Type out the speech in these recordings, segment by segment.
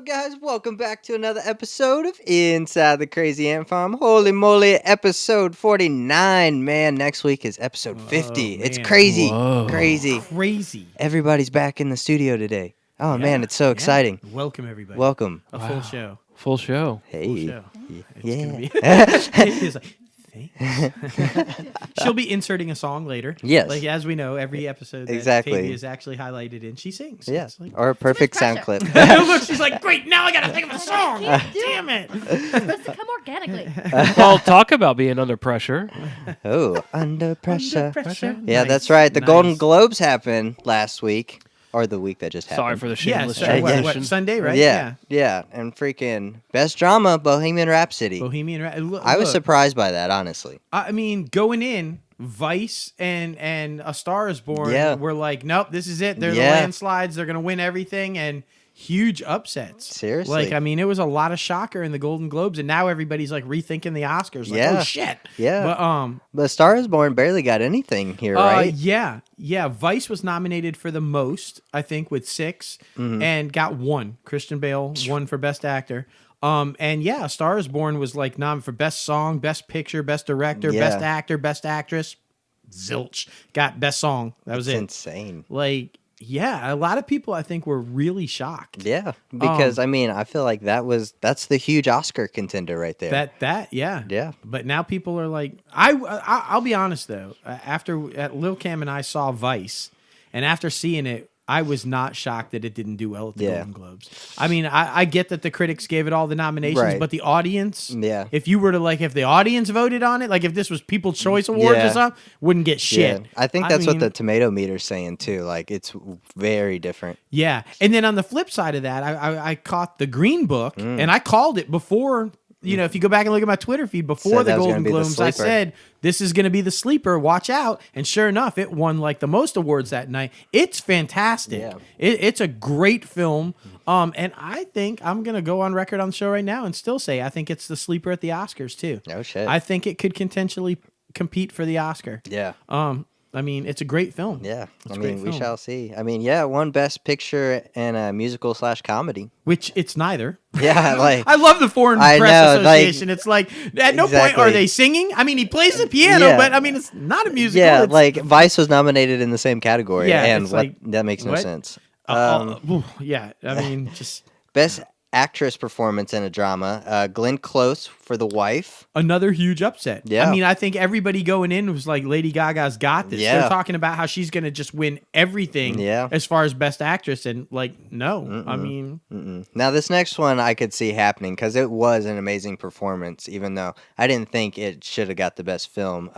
guys? Welcome back to another episode of Inside the Crazy Ant Farm. Holy moly, episode 49. Man, next week is episode 50. It's crazy. Whoa. Crazy. Everybody's back in the studio today. Oh, man, it's so exciting. Welcome, everybody. Welcome. A full show. Full show. Hey. Full show. Yeah. Gonna be, it's like, thanks. She'll be inserting a song later. Yes. Like, as we know, every episode that Exactly. Katie is actually highlied in, she sings. Yeah. It's like, Or a perfect sound pressure. clip. look, she's like, great, now I gotta think of a song. Damn it. It's supposed to come organically. Well, talk about being under pressure. Oh, under pressure. Pressure. Yeah, Nice. that's right. The Nice. Golden Globes happened last week. Or the week that just happened. Sorry for the Yeah, shameless sorry, what, transition. Sunday, right? Yeah. And freaking best drama, Bohemian Rhapsody. Bohemian Rhapsody. I was surprised by that, honestly. I mean, going in, Vice and A Star Is Born were like, nope, this is it. They're the landslides. They're going to win everything. And huge upsets. Seriously. Like, I mean, it was a lot of shocker in the Golden Globes. And now everybody's like rethinking the Oscars. Like, oh, shit. Yeah. But Star Is Born barely got anything here, right? Yeah. Vice was nominated for the most, I think, with 6 and got 1. Christian Bale won for Best Actor. And yeah, A Star Is Born was like nominated for Best Song, Best Picture, Best Director, Best Actor, Best Actress. Zilch. Got Best Song. That was it. Insane. Like, yeah, a lot of people I think were really shocked. Yeah, because I mean, I feel like that's the huge Oscar contender right there. Yeah. But now people are like, I'll be honest though. After Lil Cam and I saw Vice, and after seeing it, I was not shocked that it didn't do well at the Golden Globes. I mean, I get that the critics gave it all the nominations, but the audience, if you were to if the audience voted on it, like if this was People's Choice Awards or something, wouldn't get shit. Yeah. I think that's what the tomato meter's saying too. Like it's very different. Yeah. And then on the flip side of that, I caught the Green Book and I called it before. You know, if you go back and look at my Twitter feed before the Golden Globes, I said, this is going to be the sleeper. Watch out. And sure enough, it won like the most awards that night. It's fantastic. Yeah. It's a great film. And I think I'm going to go on record on the show right now and still say I think it's the sleeper at the Oscars too. No shit. I think it could potentially compete for the Oscar. Yeah. I mean, it's a great film. Yeah. It's I mean, we shall see. I mean, yeah, one Best Picture and a musical/comedy. Which it's neither. Yeah, like I love the Foreign Press Association. It's like at no point are they singing. I mean, he plays the piano, but I mean, it's not a musical. Yeah, like Vice was nominated in the same category. Yeah, and it's like, that makes no sense. Yeah, I mean, just Best Actress Performance in a Drama, Glenn Close for The Wife. Another huge upset. Yeah. I mean, I think everybody going in was like, Lady Gaga's got this. Yeah. They're talking about how she's going to just win everything as far as Best Actress. And like, no. I mean. Now, this next one I could see happening because it was an amazing performance, even though I didn't think it should have got the Best Film.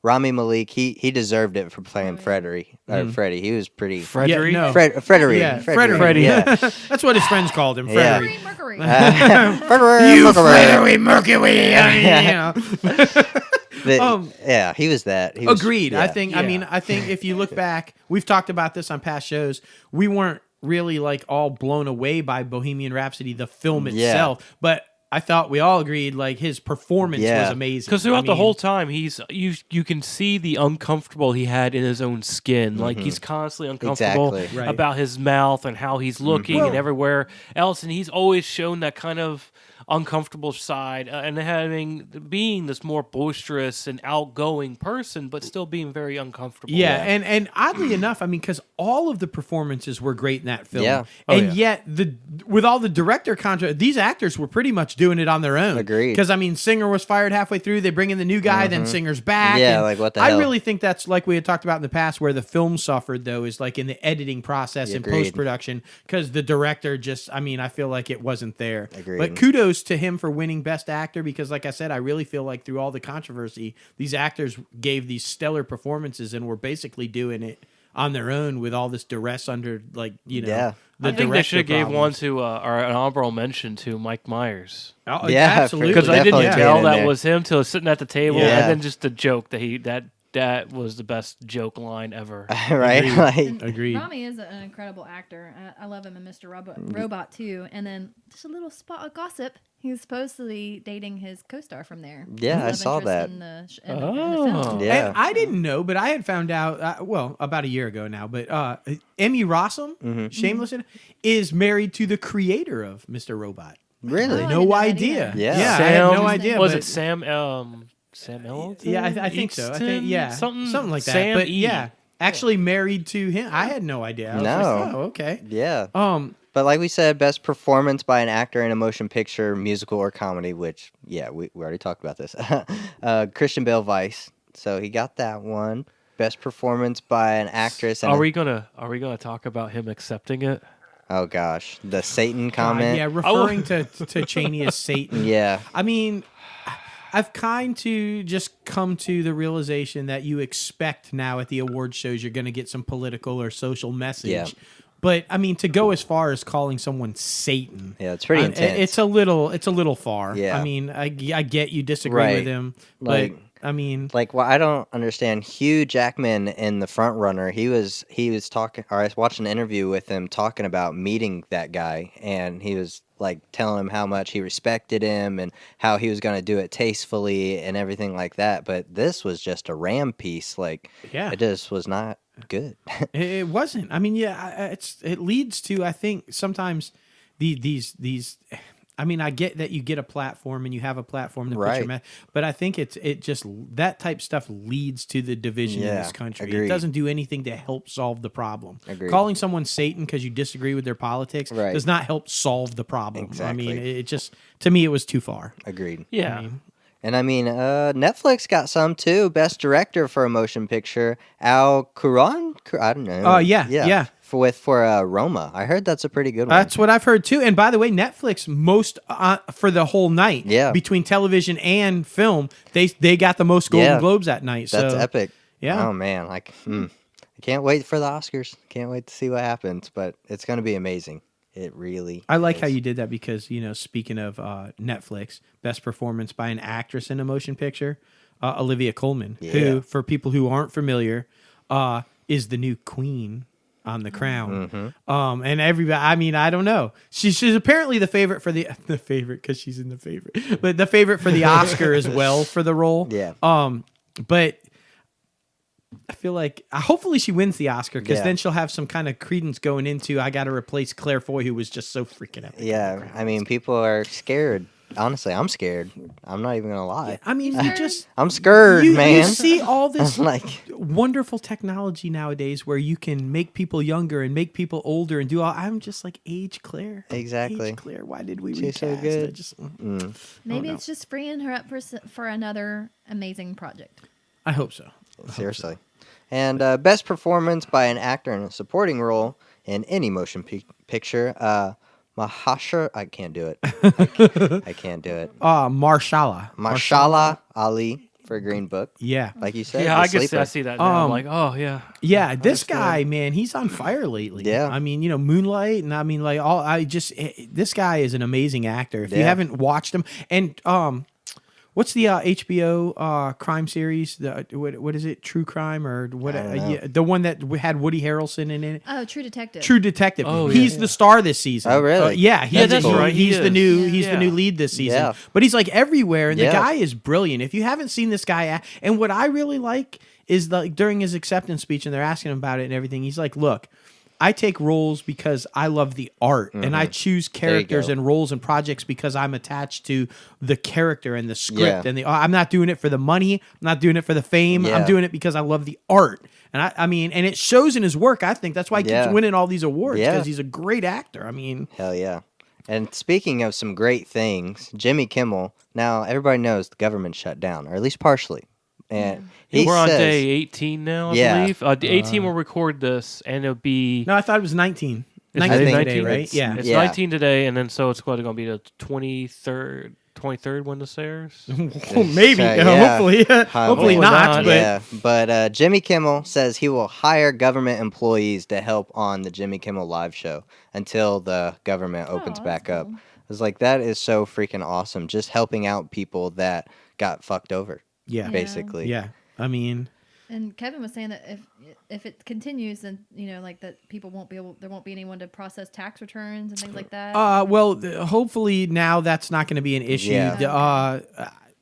Rami Malek, he deserved it for playing Freddie. He was pretty... Freddie? Yeah, no. Freddie. Yeah, Freddie. Yeah. That's what his friends called him, Freddie. Mercury. You Freddie Mercury. Yeah, he was that. He was, Agreed. Yeah. I think if you look back, we've talked about this on past shows. We weren't really like all blown away by Bohemian Rhapsody, the film itself, but I thought we all agreed like his performance was amazing. Because throughout the whole time, you can see the uncomfortable he had in his own skin. Like he's constantly uncomfortable about his mouth and how he's looking and everywhere else, and he's always shown that kind of uncomfortable side and being this more boisterous and outgoing person, but still being very uncomfortable. Yeah, and oddly enough, I mean, because all of the performances were great in that film, yet with all the director contract, these actors were pretty much doing it on their own. Agreed. Because I mean, Singer was fired halfway through. They bring in the new guy, then Singer's back. Yeah, and like what the hell? I really think that's like we had talked about in the past, where the film suffered though is like in the editing process and post production, because the director just, I mean, I feel like it wasn't there. Agreed. But kudos to him for winning Best Actor, because like I said, I really feel like through all the controversy, these actors gave these stellar performances and were basically doing it on their own with all this duress under, like, you know, I think they should have gave one to, or an honorable mention to Mike Myers. Oh, yeah, absolutely. Because I didn't tell that there. was him till sitting at the table, and then just the joke that was the best joke line ever. Right? Agreed. Rami is an incredible actor. I love him in Mr. Robot too. And then just a little spot of gossip. He's supposedly dating his co-star from there. Yeah, I Love saw interest that. In the film. Yeah. And I didn't know, but I had found out, about a year ago now, but Emmy Rossum, Shameless, is married to the creator of Mr. Robot. Really? Oh, I No didn't know that idea. either. Yeah, Sam, I had no idea. Was but- it Sam Ellington? Yeah, I think so. I think something like that. Sam But E. yeah, actually married to him. I had no idea. I was No. like, oh, okay. Yeah. Um, But like we said, best performance by an actor in a motion picture, musical, or comedy, which, yeah, we already talked about this. Christian Bale Vice. So he got that one. Best performance by an actress. Are we gonna talk about him accepting it? Oh, gosh. The Satan comment. yeah, referring to Cheney as Satan. Yeah. I mean, I've kind to just come to the realization that you expect now at the award shows you're going to get some political or social message. Yeah. But I mean, to go as far as calling someone Satan, Yeah, it's pretty intense. It's a little far. Yeah. I mean, I get you disagree with him, but I mean, well, I don't understand. Hugh Jackman in The Front Runner, he was talking, or I watched an interview with him talking about meeting that guy, and he was like telling him how much he respected him and how he was going to do it tastefully and everything like that. But this was just a ram piece. Like, yeah, it just was not good. it wasn't. I mean, yeah, it leads to, I think, sometimes these. I mean, I get that you get a platform and you have a platform to put your but I think it just that type stuff leads to the division in this country. Agreed. It doesn't do anything to help solve the problem. Agreed. Calling someone Satan because you disagree with their politics does not help solve the problem. Exactly. I mean, it just, to me, it was too far. Agreed. Yeah. And I mean, Netflix got some too. Best director for a motion picture, Al Cuarón. I don't know. Yeah. For Roma. I heard that's a pretty good one. That's what I've heard too. And by the way, Netflix for the whole night. Yeah. Between television and film, they got the most Golden Globes that night. That's so, epic. Yeah. Oh man, I can't wait for the Oscars. Can't wait to see what happens. But it's going to be amazing. It really. I like is. how you did that because, speaking of Netflix, best performance by an actress in a motion picture, Olivia Colman, who, for people who aren't familiar, is the new queen on The Crown. Mm-hmm. And everybody, I mean, I don't know. She's apparently the favorite for the favorite because she's in the favorite, but the favorite for the Oscar as well for the role. Yeah. But I feel like hopefully she wins the Oscar because then she'll have some kind of credence going into I got to replace Claire Foy, who was just so freaking epic. Yeah, I mean, people are scared. Honestly, I'm scared. I'm not even gonna lie. I mean, I'm scared, man. You see all this like wonderful technology nowadays where you can make people younger and make people older and do all. I'm just like, age Claire. Exactly. Age Claire. Why did we She's recast? so good. I just, Maybe it's just freeing her up for another amazing project. I hope so. Seriously. And best performance by an actor in a supporting role in any motion picture. Mahasher, I can't do it. I can't do it. Marshala Ali for Green Book. Yeah. Like you said. Yeah, The I guess Sleeper. I see that now. I'm like, oh yeah. Yeah, this guy, man, he's on fire lately. Yeah. I mean, Moonlight, and I mean, like, this guy is an amazing actor. If you haven't watched him, and what's the HBO crime series? What is it? True Crime or what? The one that had Woody Harrelson in it. Oh, True Detective. True Detective. Oh, He's the star this season. Oh, really? Yeah, that's right. He's the new. Yeah. He's the new lead this season. Yeah. But he's like everywhere, and the Yeah. guy is brilliant. If you haven't seen this guy, and what I really like is during his acceptance speech, and they're asking him about it and everything. He's like, "Look, I take roles because I love the art, and I choose characters go. and roles and projects because I'm attached to the character and the script. Yeah. And I'm not doing it for the money. I'm not doing it for the fame. Yeah. I'm doing it because I love the art. And I mean, and it shows in his work. I think that's why he keeps winning all these awards because he's a great actor. I mean, Hell yeah. And speaking of some great things, Jimmy Kimmel. Now everybody knows the government shut down, or at least partially. And We're on says, day 18 now, I believe. 18 will record this, and it'll be... no, I thought it was 19. It's 19 think today, right? It's, Yeah. It's Yeah. 19 today, and then so it's going to be the 23rd when this airs. Maybe. Yeah. Hopefully. Hopefully Hopefully not. not. But Yeah, but Jimmy Kimmel says he will hire government employees to help on the Jimmy Kimmel live show until the government opens back up. cool. I was like, that is so freaking awesome. Just helping out people that got fucked over, yeah. basically. Yeah. I mean, And Kevin was saying that if it continues, then like that people there won't be anyone to process tax returns and things like that. Hopefully now that's not going to be an issue. Yeah.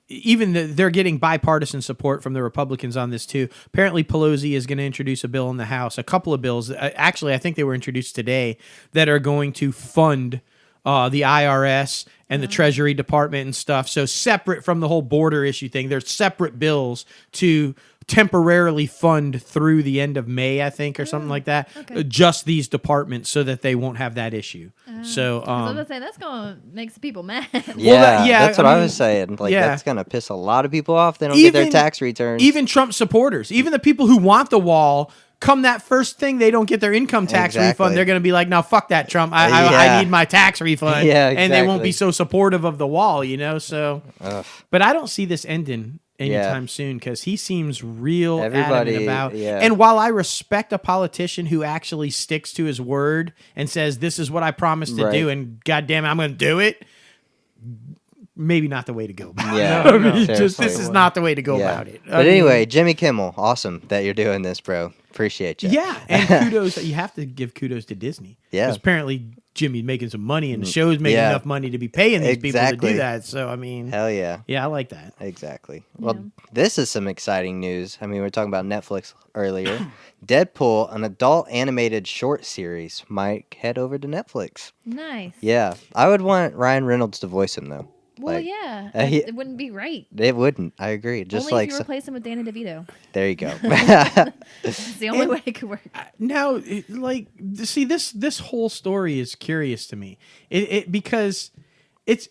They're getting bipartisan support from the Republicans on this too. Apparently Pelosi is going to introduce a bill in the House, a couple of bills. Actually, I think they were introduced today that are going to fund the IRS and the Treasury Department and stuff. So separate from the whole border issue thing, there's separate bills to temporarily fund through the end of May, I think, or something like that. Okay. Just these departments so that they won't have that issue. So I was gonna say that's gonna make some people mad. Yeah, that's what I was saying. Like that's gonna piss a lot of people off. They don't get their tax returns. Even Trump supporters, even the people who want the wall. Come that first thing, they don't get their income tax refund. They're going to be like, "No, fuck that, Trump. I need my tax refund." Yeah, exactly. And they won't be so supportive of the wall, So, but I don't see this ending anytime soon because he seems real adamant about. Yeah. And while I respect a politician who actually sticks to his word and says, "This is what I promised to do," and goddamn, I'm going to do it. Maybe not the way to go about it. This is not the way to go about it. But anyway, Jimmy Kimmel, awesome that you're doing this, bro. Appreciate you. Yeah, and kudos. You have to give kudos to Disney. Yeah. Because apparently Jimmy's making some money and the show's making enough money to be paying these people to do that. So, I mean. Hell yeah. Yeah, I like that. Exactly. Well, this is some exciting news. I mean, we were talking about Netflix earlier. Deadpool, an adult animated short series, might head over to Netflix. Nice. Yeah. I would want Ryan Reynolds to voice him, though. Well, it wouldn't be right. It wouldn't. I agree. Just only if you replace him with Danny DeVito. There you go. It's the only way it could work. Now, see, this whole story is curious to me. Because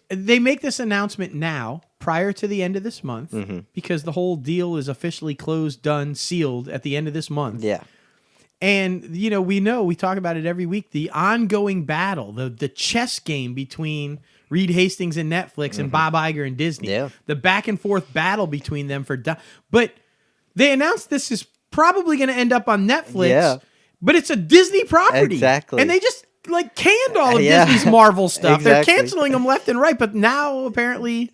they make this announcement now, prior to the end of this month, because the whole deal is officially closed, done, sealed at the end of this month. Yeah. And, we talk about it every week, the ongoing battle, the chess game between Reed Hastings and Netflix and Bob Iger and Disney. Yeah. The back and forth battle between them but they announced this is probably going to end up on Netflix, but it's a Disney property. Exactly. And they just canned all of Disney's Marvel stuff. Exactly. They're canceling them left and right, but now apparently,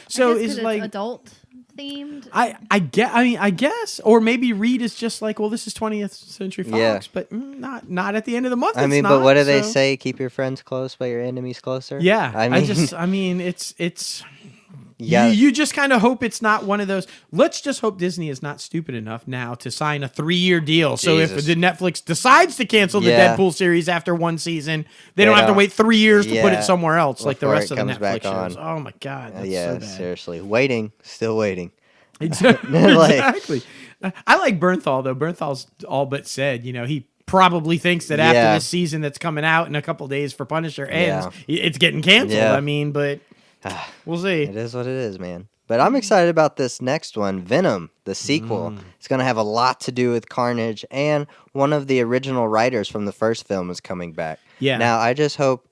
so it's like adult themed. I guess, or maybe Reed is just like, well, this is 20th Century Fox, but not at the end of the month. I mean, but what do they say? Keep your friends close, but your enemies closer. Yeah, I mean, it's. Yeah. You just kind of hope it's not one of those. Let's just hope Disney is not stupid enough now to sign a 3-year deal. So if the Netflix decides to cancel the Deadpool series after one season, they don't have to wait 3 years to put it somewhere else like the rest of the Netflix shows. Oh my God. That's so bad. Seriously. Still waiting. Exactly. I like Bernthal, though. Bernthal's all but said, he probably thinks that after this season that's coming out in a couple days for Punisher ends, it's getting canceled. I mean, but we'll see. It is what it is, man. But I'm excited about this next one, Venom, the sequel. It's going to have a lot to do with Carnage, and one of the original writers from the first film is coming back. Yeah. Now, I just hope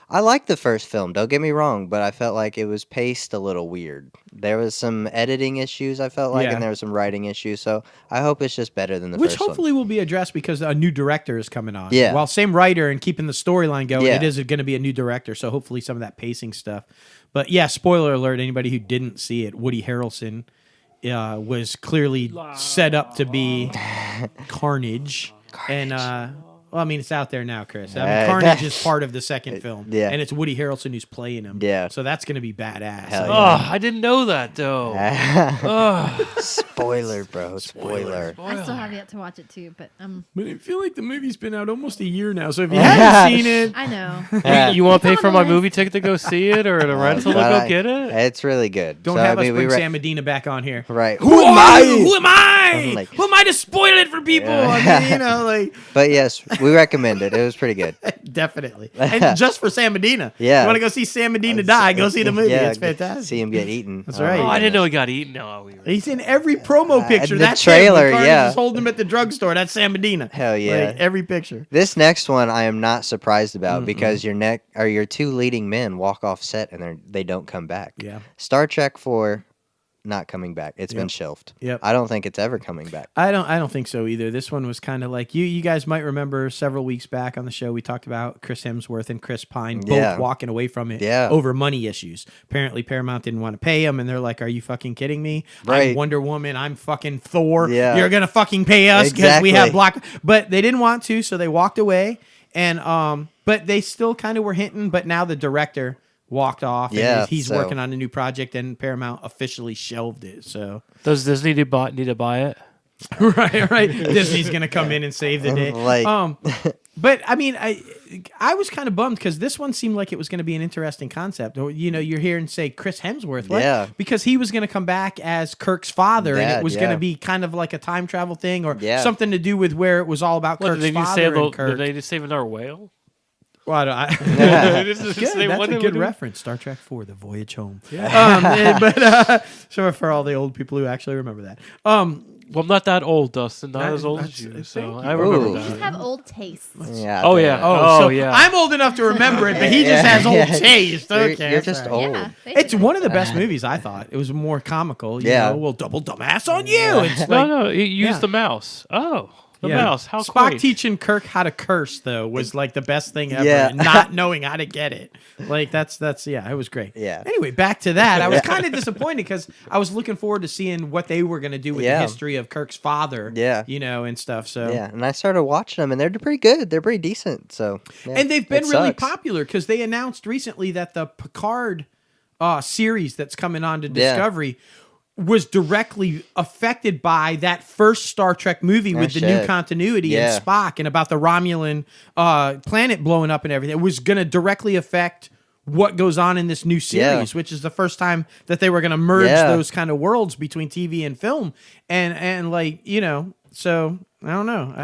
I liked the first film, don't get me wrong, but I felt like it was paced a little weird. There was some editing issues, I felt like, and there was some writing issues, so I hope it's just better than the first one. Which hopefully will be addressed because a new director is coming on. Yeah. While same writer and keeping the storyline going, it is going to be a new director, so hopefully some of that pacing stuff. But yeah, spoiler alert, anybody who didn't see it, Woody Harrelson was clearly set up to be Carnage. And well, I mean, it's out there now, Chris. I mean, Carnage is part of the second film. Yeah. And it's Woody Harrelson who's playing him. Yeah. So that's going to be badass. I didn't know that, though. Spoiler, bro. Spoiler. I still have yet to watch it, too, but But I feel like the movie's been out almost a year now, so if you haven't seen it... I know. You want to pay for my movie ticket to go see it or to rental to go get it? It's really good. Don't have us bring Sam Medina back on here. Right. Who am I? Who am I to spoil it for people? I mean, But yes, we recommend it. It was pretty good. Definitely. And just for Sam Medina. Yeah. You want to go see Sam Medina die, go see the movie. Yeah, it's fantastic. See him get eaten. That's right. I didn't know he got eaten. No, he's in every promo picture. The trailer, Carnage is holding him at the drugstore. That's Sam Medina. Hell yeah. Every picture. This next one I am not surprised about because your two leading men walk off set and they don't come back. Yeah. Star Trek 4 not coming back. It's been shelved. Yep. I don't think it's ever coming back. I don't think so either. This one was kind of like you guys might remember several weeks back on the show we talked about Chris Hemsworth and Chris Pine both walking away from it over money issues. Apparently Paramount didn't want to pay them, and they're like, "Are you fucking kidding me? Right. I'm Wonder Woman. I'm fucking Thor. You're gonna fucking pay us because we have Black." But they didn't want to, so they walked away. And but they still kind of were hinting. But now the director walked off. And he's working on a new project, and Paramount officially shelved it. So does Disney need to buy it? right. Disney's gonna come in and save the day. But I mean, I was kind of bummed because this one seemed like it was going to be an interesting concept. You know, you're hearing say Chris Hemsworth, what? Because he was going to come back as Kirk's father, and it was going to be kind of like a time travel thing or something to do with where it was all about Kirk's father and Kirk. Did they just save another whale? Well, That's a good reference. Star Trek 4, The Voyage Home. Yeah. So for all the old people who actually remember that. Well, I'm not that old, Dustin. Not as old as you, so I remember that. You just have old tastes. Yeah. Oh, yeah. Oh, yeah. I'm old enough to remember it, but he just has old taste. Okay, you're just old. Yeah, it's one of the best movies, I thought. It was more comical. You know, we'll double dumbass on you. It's like, no, use the mouse. Oh. The mouse. How Spock great. teaching Kirk how to curse though was like the best thing ever. Yeah. Not knowing how to get it. Like that's it was great. Yeah. Anyway, back to that. I was kind of disappointed because I was looking forward to seeing what they were going to do with the history of Kirk's father. Yeah. You know, and stuff. So and I started watching them, and they're pretty good. They're pretty decent. So and they've been really popular because they announced recently that the Picard series that's coming on to Discovery was directly affected by that first Star Trek movie with the new continuity and Spock and about the Romulan planet blowing up and everything. It was going to directly affect what goes on in this new series, which is the first time that they were going to merge those kind of worlds between TV and film. And like, you know, so I don't know.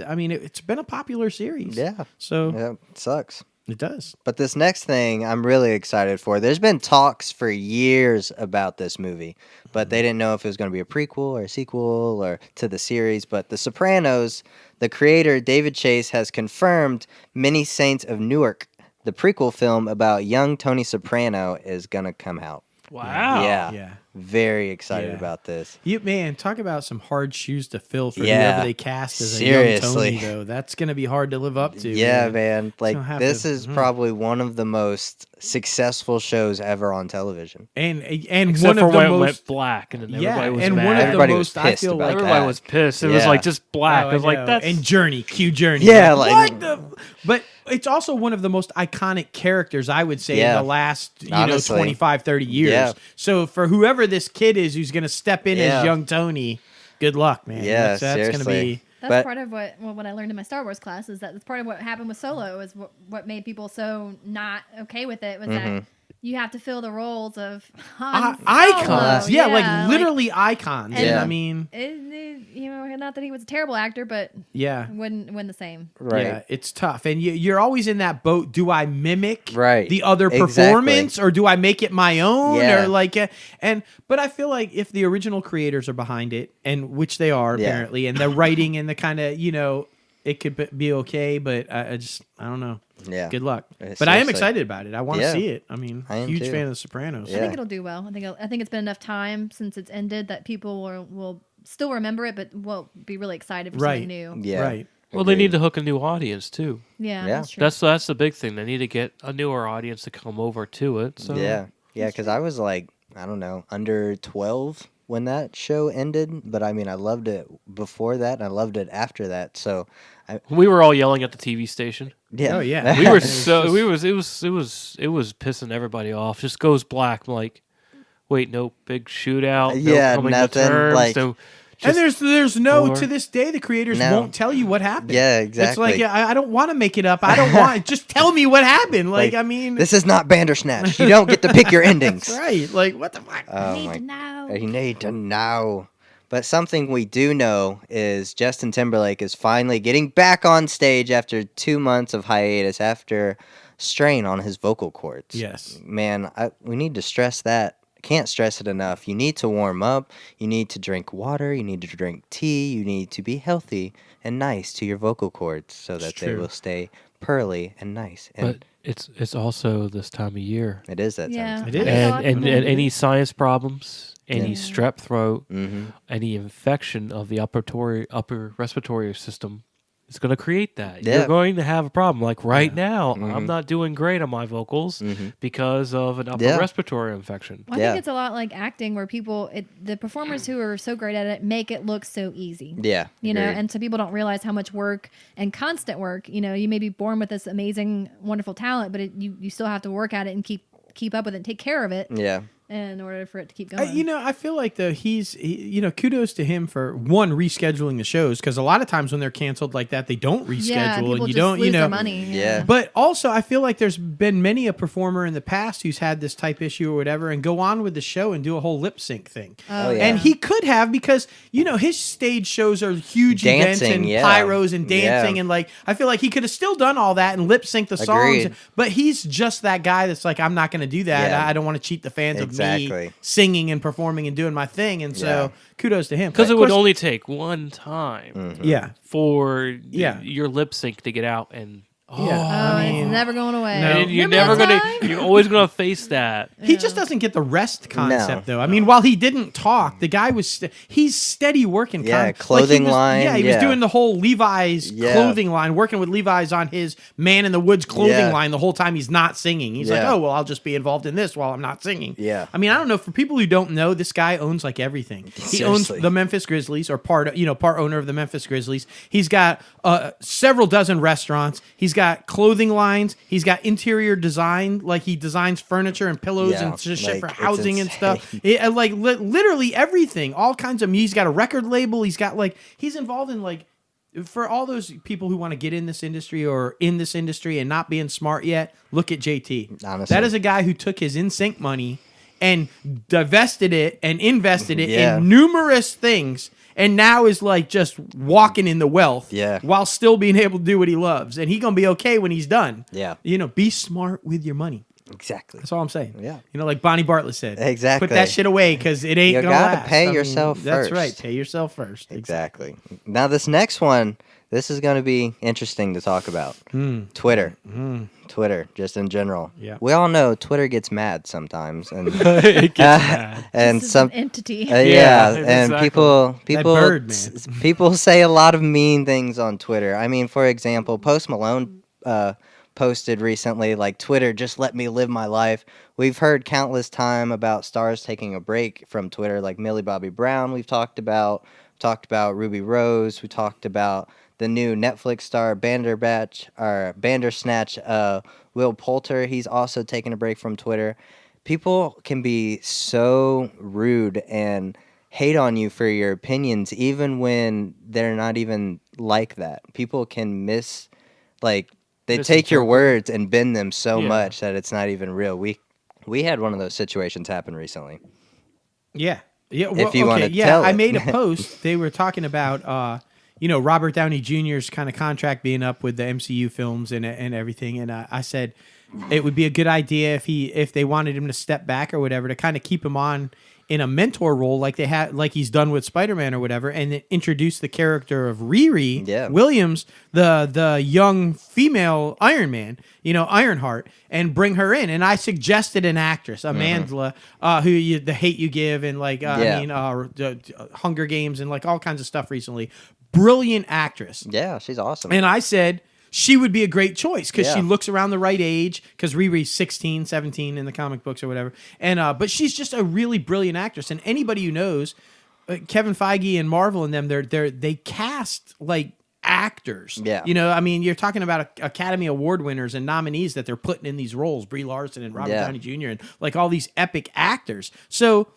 I mean, it's been a popular series. Yeah. So it sucks. It does. But this next thing I'm really excited for. There's been talks for years about this movie, but they didn't know if it was going to be a prequel or a sequel or to the series. But The Sopranos, the creator David Chase has confirmed Many Saints of Newark, the prequel film about young Tony Soprano, is going to come out. Wow. Yeah. Very excited about this. Man, talk about some hard shoes to fill for whoever they cast as a young Tony, though. That's going to be hard to live up to. Yeah, man. Like, this is probably one of the most successful shows ever on television. And except one for of the when most... it went black, and then everybody was and mad. one of everybody the was most, I pissed feel about like... Everybody was pissed. It was like just black. It was like, that's... And Cue Journey. Yeah, like... But it's also one of the most iconic characters, I would say, in the last 25, 30 years. Yeah. So for whoever this kid is who's going to step in as young Tony, good luck, man. Yeah, that's going to be... That's part of what I learned in my Star Wars class is that that's part of what happened with Solo is what made people so not okay with it was that you have to fill the roles of icons. Yeah, like literally icons. And I mean, not that he was a terrible actor, but wouldn't win the same. Right. Yeah, it's tough, and you're always in that boat. Do I mimic the other performance, or do I make it my own, or like? But I feel like if the original creators are behind it, and which they are apparently, and the writing and the kind of it could be okay. But I don't know. Yeah. Good luck. But I am excited about it. I want to see it. I mean, huge fan of The Sopranos. I think it'll do well. I think it's been enough time since it's ended that people will still remember it, but will be really excited for something new. Yeah. Right. Well, they need to hook a new audience too. Yeah, that's true. That's the big thing. They need to get a newer audience to come over to it. So. Yeah, because I was like, I don't know, under 12 when that show ended, but I mean, I loved it before that, and I loved it after that. So, we were all yelling at the TV station. Yeah, oh yeah, we were it was pissing everybody off. Just goes black. I'm like, wait, no big shootout. Yeah, no coming nothing. To terms, like, no, and there's no to this day the creators won't tell you what happened. Yeah, exactly. It's like I don't want to make it up. I don't want just tell me what happened. Like I mean, this is not Bandersnatch. You don't get to pick your endings. That's right. Like what the fuck? Oh, need to know. You need to know. But something we do know is Justin Timberlake is finally getting back on stage after 2 months of hiatus after strain on his vocal cords. Yes. Man, we need to stress that. Can't stress it enough. You need to warm up. You need to drink water. You need to drink tea. You need to be healthy and nice to your vocal cords so that they will stay pearly and nice and It's also this time of year. It is that time. It is. And any sinus problems, any strep throat, any infection of the upper respiratory system is going to create that. You're going to have a problem. Like now, I'm not doing great on my vocals because of an upper respiratory infection. Well, I think it's a lot like acting, where the performers who are so great at it make it look so easy. Yeah, you know, and so people don't realize how much work and constant work. You know, you may be born with this amazing, wonderful talent, but you still have to work at it and keep up with it, and take care of it. Yeah. In order for it to keep going. I feel like kudos to him for rescheduling the shows, because a lot of times when they're canceled like that, they don't reschedule and you don't lose their money. Yeah. But also, I feel like there's been many a performer in the past who's had this type issue or whatever, and go on with the show and do a whole lip sync thing. Oh, yeah. And he could have, because his stage shows are huge events and pyros and dancing, and like I feel like he could have still done all that and lip sync the songs. But he's just that guy that's like, I'm not going to do that. Yeah. I don't want to cheat the fans of me singing and performing and doing my thing, and so kudos to him, because it would only take one time for your lip sync to get out, and it's never going away. No. You're always gonna face that. He just doesn't get the rest concept, though. I mean, while he didn't talk, the guy was he's steady working. Clothing line. Yeah, he was doing the whole Levi's clothing line, working with Levi's on his Man in the Woods clothing line the whole time he's not singing. He's like, oh, well, I'll just be involved in this while I'm not singing. Yeah. I mean, I don't know. For people who don't know, this guy owns like everything. He owns the Memphis Grizzlies, or part owner of the Memphis Grizzlies. He's got several dozen restaurants. He's got clothing lines. He's got interior design, like he designs furniture and pillows and shit for housing and stuff. Literally everything, all kinds of. He's got a record label. He's involved in for all those people who want to get in this industry or in this industry and not being smart yet. Look at JT. Honestly. That is a guy who took his NSYNC money and divested it and invested it in numerous things, and now is like just walking in the wealth while still being able to do what he loves. And he's going to be okay when he's done. Yeah. Be smart with your money. Exactly. That's all I'm saying. Yeah. Like Bonnie Bartlett said. Exactly. Put that shit away, because it ain't going to last. You got to pay yourself first. That's right. Pay yourself first. Exactly. Now this next one, this is going to be interesting to talk about. Twitter. Twitter, just in general. Yeah. We all know Twitter gets mad sometimes, and it gets mad. And some entity. And exactly. people say a lot of mean things on Twitter. I mean, for example, Post Malone posted recently, like, Twitter, just let me live my life. We've heard countless time about stars taking a break from Twitter, like Millie Bobby Brown. We've talked about Ruby Rose. We talked about the new Netflix star Bandersnatch, Will Poulter. He's also taken a break from Twitter. People can be so rude and hate on you for your opinions, even when they're not even like that. People can they take your words and bend them so much that it's not even real. We had one of those situations happen recently. Yeah. Yeah. Well, if you want to tell it. I made a post. They were talking about Robert Downey Jr.'s kind of contract being up with the MCU films and everything, and I said it would be a good idea if they wanted him to step back or whatever, to kind of keep him on in a mentor role like he's done with Spider-Man or whatever, and then introduce the character of Riri Williams, the young female Iron Man, Ironheart, and bring her in. And I suggested an actress, Amandla, who The Hate U Give, and Hunger Games, and like all kinds of stuff recently. Brilliant actress. Yeah, she's awesome. And I said she would be a great choice because she looks around the right age, because Riri's 16, 17 in the comic books or whatever. And but she's just a really brilliant actress. And anybody who knows, Kevin Feige and Marvel and them, they cast like actors. Yeah. I mean, you're talking about Academy Award winners and nominees that they're putting in these roles, Brie Larson and Robert Downey Jr. and like all these epic actors. So,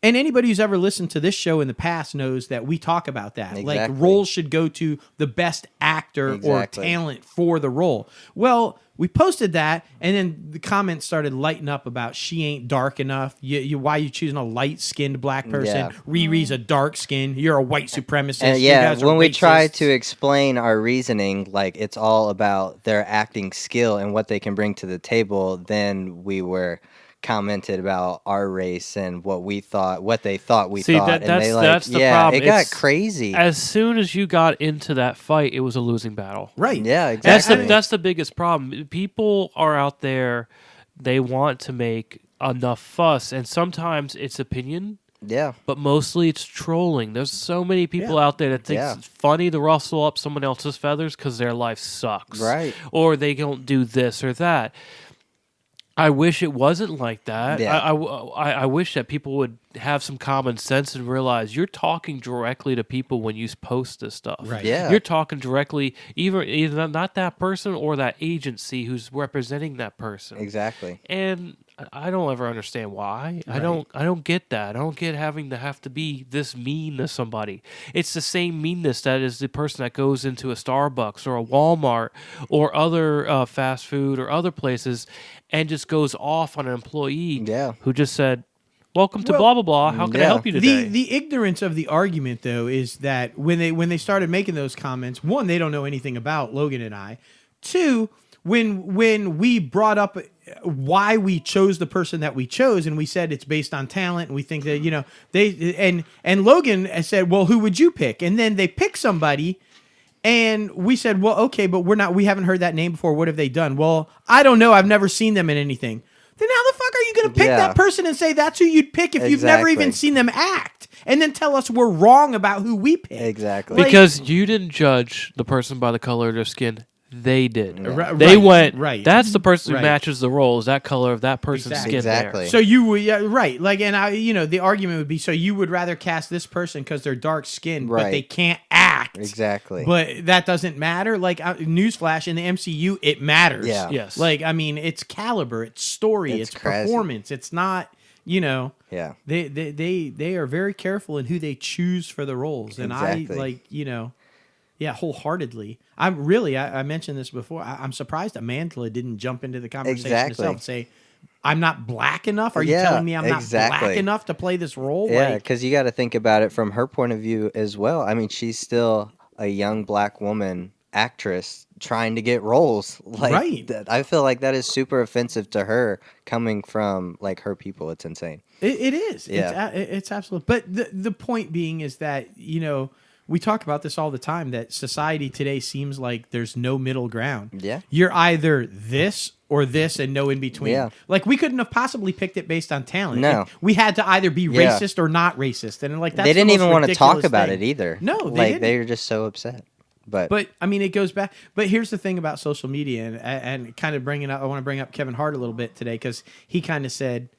and anybody who's ever listened to this show in the past knows that we talk about that. Exactly. Like, roles should go to the best actor or talent for the role. Well, we posted that, and then the comments started lighting up about she ain't dark enough. Why are you choosing a light-skinned black person? Yeah. Riri's a dark skin. You're a white supremacist. When we try to explain our reasoning, like it's all about their acting skill and what they can bring to the table, then we were commented about our race and what they thought we thought. That's the yeah, problem. It got crazy. As soon as you got into that fight, it was a losing battle. Right. Yeah, exactly. That's the biggest problem. People are out there, they want to make enough fuss, and sometimes it's opinion. Yeah. But mostly it's trolling. There's so many people out there that think it's funny to rustle up someone else's feathers because their life sucks. Right. Or they don't do this or that. I wish it wasn't like that. Yeah. I wish that people would have some common sense and realize you're talking directly to people when you post this stuff. Right. Yeah. You're talking directly, either not that person or that agency who's representing that person. Exactly. And I don't ever understand why. Right. I don't get that. I don't get having to have to be this mean to somebody. It's the same meanness that is the person that goes into a Starbucks or a Walmart or other fast food or other places and just goes off on an employee who just said, "Welcome to blah blah blah. How can I help you today?" The ignorance of the argument, though, is that when they started making those comments, one, they don't know anything about Logan and I. Two, when we brought up why we chose the person that we chose, and we said it's based on talent, and we think that they and Logan said, "Well, who would you pick?" And then they pick somebody. And we said, well, okay, but we haven't heard that name before. What have they done? Well, I don't know. I've never seen them in anything. Then how the fuck are you going to pick that person and say that's who you'd pick if you've never even seen them act? And then tell us we're wrong about who we pick. Exactly. Because you didn't judge the person by the color of their skin. They did. Yeah. They went, that's the person who matches the role, is that color of that person's skin Exactly. there. So you would, right. Like, and the argument would be, so you would rather cast this person because they're dark skinned, but they can't act. Exactly. But that doesn't matter. Like, newsflash, in the MCU, it matters. Yeah. Yes. Like, I mean, it's caliber, it's story, it's performance. It's not, Yeah. They are very careful in who they choose for the roles. And wholeheartedly. I mentioned this before. I'm surprised Amanda didn't jump into the conversation herself and say, I'm not black enough? Are you telling me I'm not black enough to play this role? Yeah, because you got to think about it from her point of view as well. I mean, she's still a young black woman actress trying to get roles. Like, I feel like that is super offensive to her coming from like her people. It's insane. It is. Yeah. It's absolute. But the point being is that, we talk about this all the time, that society today seems like there's no middle ground. Yeah. You're either this or this and no in between. Yeah. Like, we couldn't have possibly picked it based on talent. No. We had to either be racist or not racist. And like, that's they didn't the even most want to talk about thing. it either. No, they were just so upset. But I mean, it goes back. But here's the thing about social media, and kind of I want to bring up Kevin Hart a little bit today, because he kind of said,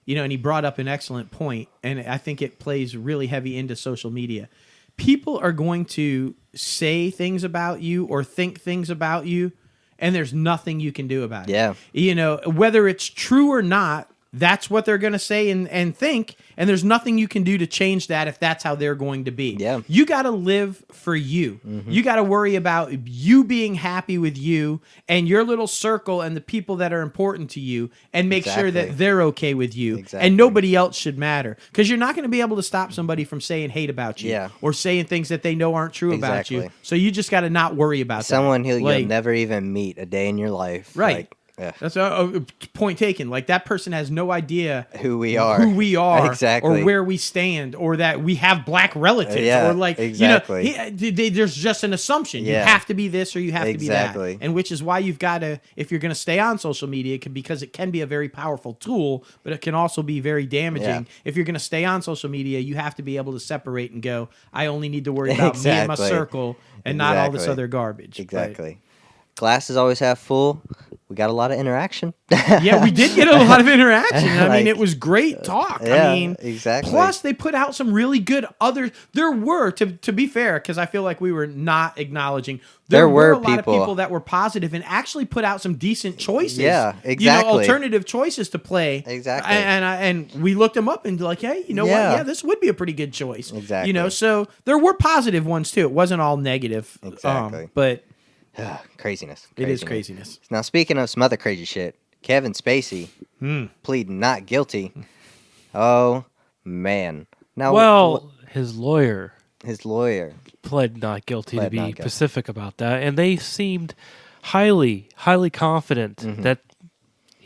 and he brought up an excellent point, and I think it plays really heavy into social media. People are going to say things about you or think things about you, and there's nothing you can do about it. Yeah. Whether it's true or not, that's what they're going to say and think, and there's nothing you can do to change that if that's how they're going to be. Yeah. You got to live for you. Mm-hmm. You got to worry about you being happy with you and your little circle and the people that are important to you, and make sure that they're okay with you. Exactly. And nobody else should matter, because you're not going to be able to stop somebody from saying hate about you or saying things that they know aren't true about you. So you just got to not worry about someone that. You'll never even meet a day in your life. Right. Like, yeah. That's a point taken. Like, that person has no idea who we are, exactly, or where we stand, or that we have black relatives, or like, there's just an assumption. You have to be this or you have to be that, and which is why you've got to, if you're going to stay on social media, because it can be a very powerful tool, but it can also be very damaging. Yeah. If you're going to stay on social media, you have to be able to separate and go, I only need to worry about me and my circle, and not all this other garbage. Exactly. Glass is always half full. We got a lot of interaction. Yeah, we did get a lot of interaction. I mean, it was great talk. Yeah, I mean, exactly. Plus, they put out some really good other. There were, to be fair, because I feel like we were not acknowledging. There were a lot of people that were positive and actually put out some decent choices. Yeah, exactly. Alternative choices to play. Exactly. And we looked them up and like, hey, you know what? Yeah, this would be a pretty good choice. Exactly. So there were positive ones too. It wasn't all negative. Exactly. But. Craziness. It is craziness. Now, speaking of some other crazy shit, Kevin Spacey pleading not guilty. Oh, man. Now, his lawyer pled not guilty, to be specific about that, and they seemed highly, highly confident that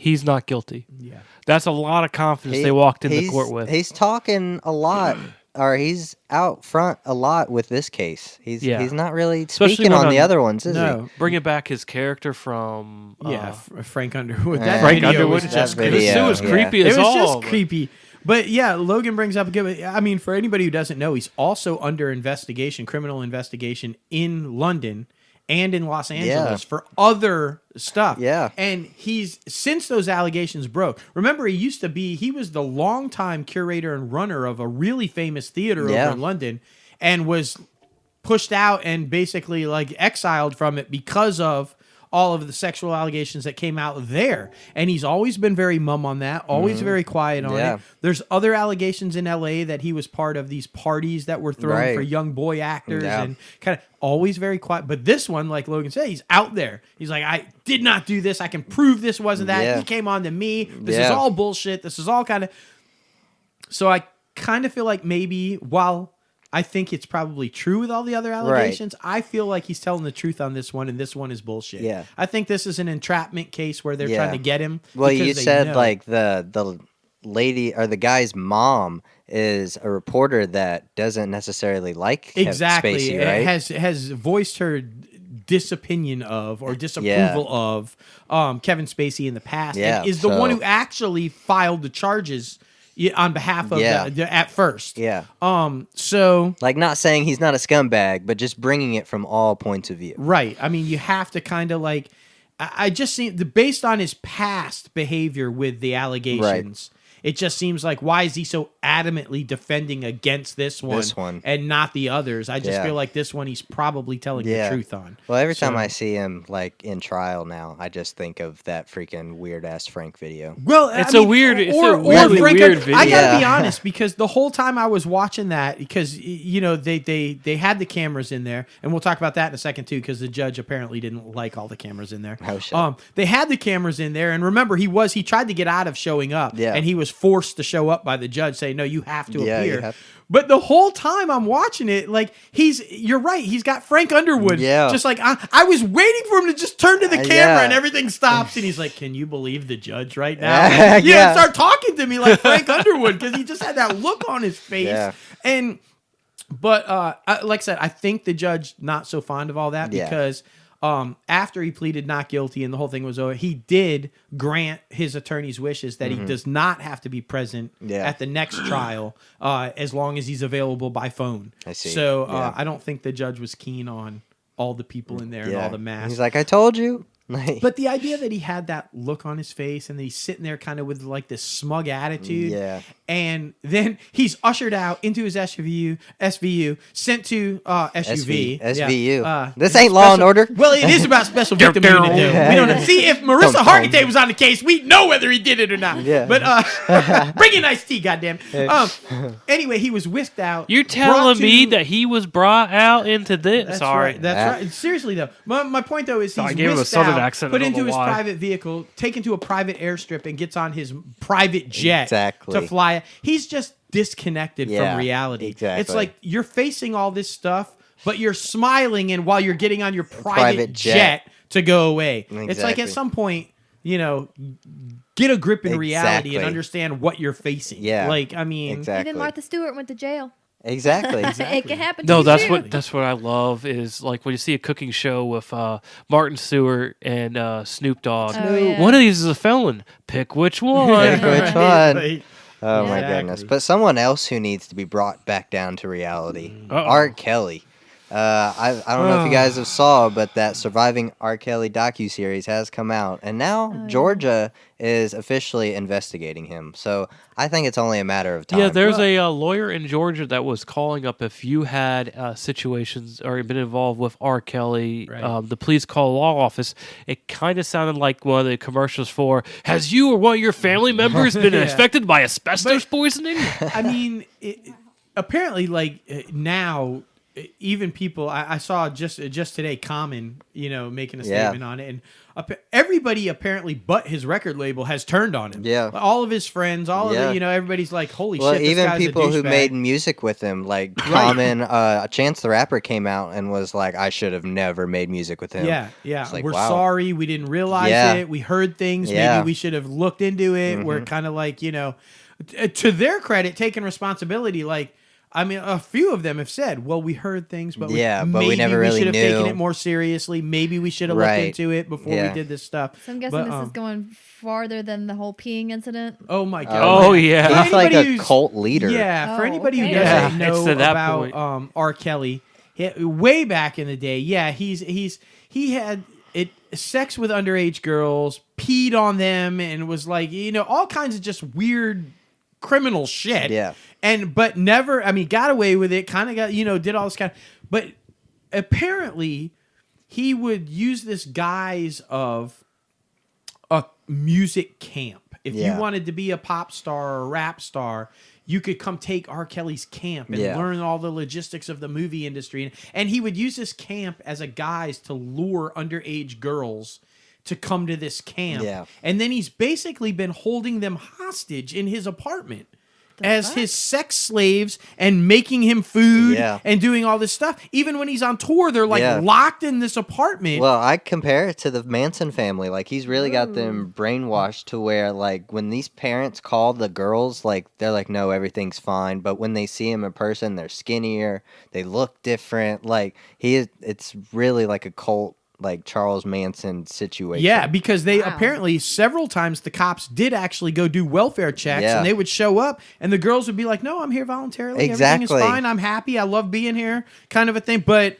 he's not guilty. Yeah. That's a lot of confidence they walked into court with. He's talking a lot, or he's out front a lot with this case. He's not really speaking on the other ones, is he? Bringing back his character from Frank Underwood. Frank Underwood was just creepy. It was creepy as all. It was just creepy. But yeah, Logan brings up a good. I mean, for anybody who doesn't know, he's also under investigation, criminal investigation in London and in Los Angeles for other stuff. Yeah. And he's, since those allegations broke, remember he was the longtime curator and runner of a really famous theater over in London, and was pushed out and basically like exiled from it because of all of the sexual allegations that came out there. And he's always been very mum on that, always very quiet on it. There's other allegations in LA that he was part of these parties that were thrown for young boy actors and kind of always very quiet. But this one, like Logan said, he's out there. He's like, I did not do this. I can prove this wasn't that. He came on to me. This is all bullshit. This is all kind of... So I kind of feel like maybe while I think it's probably true with all the other allegations, I feel like he's telling the truth on this one, and this one is bullshit. Yeah. I think this is an entrapment case where they're trying to get him. Well, you said like the lady or the guy's mom is a reporter that doesn't necessarily like Spacey, right? Has voiced her disopinion of or disapproval of Kevin Spacey in the past, and is the one who actually filed the charges on behalf of at first. Yeah. So like, not saying he's not a scumbag, but just bringing it from all points of view. Right. I mean, you have to kind of like, I just see based on his past behavior with the allegations. It just seems like, why is he so adamantly defending against this one and not the others? I just feel like this one he's probably telling the truth on. Well, every time I see him like in trial now, I just think of that freaking weird ass Frank video. Well, it's a weird video. I gotta be honest, because the whole time I was watching that, because they had the cameras in there, and we'll talk about that in a second too, because the judge apparently didn't like all the cameras in there. Oh shit. They had the cameras in there, and remember he tried to get out of showing up, and he was forced to show up by the judge saying, no, you have to appear. But the whole time I'm watching it, like, you're right, he's got Frank Underwood. Just like, I was waiting for him to just turn to the camera and everything stops, and he's like, can you believe the judge right now? Start talking to me like Frank Underwood, because he just had that look on his face. But like I said, I think the judge not so fond of all that, because after he pleaded not guilty and the whole thing was over, he did grant his attorney's wishes that he does not have to be present at the next trial as long as he's available by phone. I see. So I don't think the judge was keen on all the people in there and all the masks. He's like, I told you. But the idea that he had that look on his face and that he's sitting there kind of with like this smug attitude, and then he's ushered out into his SVU, sent to SUV. SVU. This ain't Law and Order. Well, it is about special victim unit, though. We don't know. See, if Marissa Hargitay was on the case, we'd know whether he did it or not. But bring in iced tea, goddamn. Anyway, he was whisked out. You're telling me that he was brought out into this? That's right. Seriously, though. My point, though, is he's whisked out, put into his private vehicle, taken to a private airstrip, and gets on his private jet to fly. He's just disconnected from reality. Exactly. It's like you're facing all this stuff, but you're smiling, and while you're getting on your private jet to go away. It's like at some point, get a grip in reality and understand what you're facing. Like, I mean, even Martha Stewart went to jail. Exactly. It can happen. No, that's what I love is like when you see a cooking show with Martin Stewart and Snoop Dogg. One of these is a felon. Pick which one. Pick which one. Oh my goodness! But someone else who needs to be brought back down to reality, R. Kelly. I don't know if you guys have saw, but that Surviving R. Kelly docuseries has come out, and now Georgia is officially investigating him. So I think it's only a matter of time. Yeah, there's a lawyer in Georgia that was calling up if you had situations or been involved with R. Kelly, the please call law office. It kind of sounded like one of the commercials for, has you or one of your family members been affected by asbestos poisoning? I mean, apparently, like now, even people I saw just today, Common, making a statement on it, and everybody apparently but his record label has turned on him. Yeah, all of his friends, all of the, everybody's like, holy shit. This even guy's people who douchebag. made music with him, like Common, Chance the Rapper came out and was like, I should have never made music with him. Yeah. Like, we're wow. sorry, we didn't realize it. We heard things. Maybe we should have looked into it. We're kind of like, to their credit, taking responsibility. Like, I mean, a few of them have said, well, we heard things, but maybe we never really should have taken it more seriously. Maybe we should have looked into it before we did this stuff. So I'm guessing this is going farther than the whole peeing incident. Oh, my God. Oh, yeah. He's like a cult leader. Yeah, for anybody who doesn't know about R. Kelly, way back in the day, he had sex with underage girls, peed on them, and was like, all kinds of just weird criminal shit. Yeah. But never, I mean, got away with it, kind of got, did all this kind of, but apparently he would use this guise of a music camp. If you wanted to be a pop star or a rap star, you could come take R. Kelly's camp and learn all the logistics of the movie industry. And he would use this camp as a guise to lure underage girls to come to this camp. Yeah. And then he's basically been holding them hostage in his apartment as his sex slaves and making him food and doing all this stuff. Even when he's on tour, they're like locked in this apartment. Well, I compare it to the Manson family. Like, he's really got them brainwashed to where, like, when these parents call the girls, like, they're like, no, everything's fine. But when they see him in person, they're skinnier, they look different. Like, it's really like a cult, like Charles Manson situation. Yeah, because they apparently several times the cops did actually go do welfare checks, and they would show up, and the girls would be like, "No, I'm here voluntarily. Exactly. Everything is fine. I'm happy. I love being here," kind of a thing. But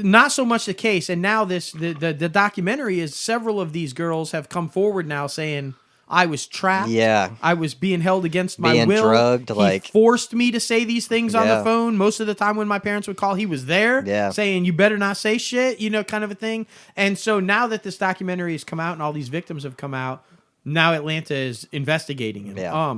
not so much the case. And now the documentary is several of these girls have come forward now saying, I was trapped. Yeah. I was being held against my will. Drugged, he forced me to say these things on the phone. Most of the time when my parents would call, he was there saying, you better not say shit, kind of a thing. And so now that this documentary has come out and all these victims have come out, now Atlanta is investigating him. Yeah.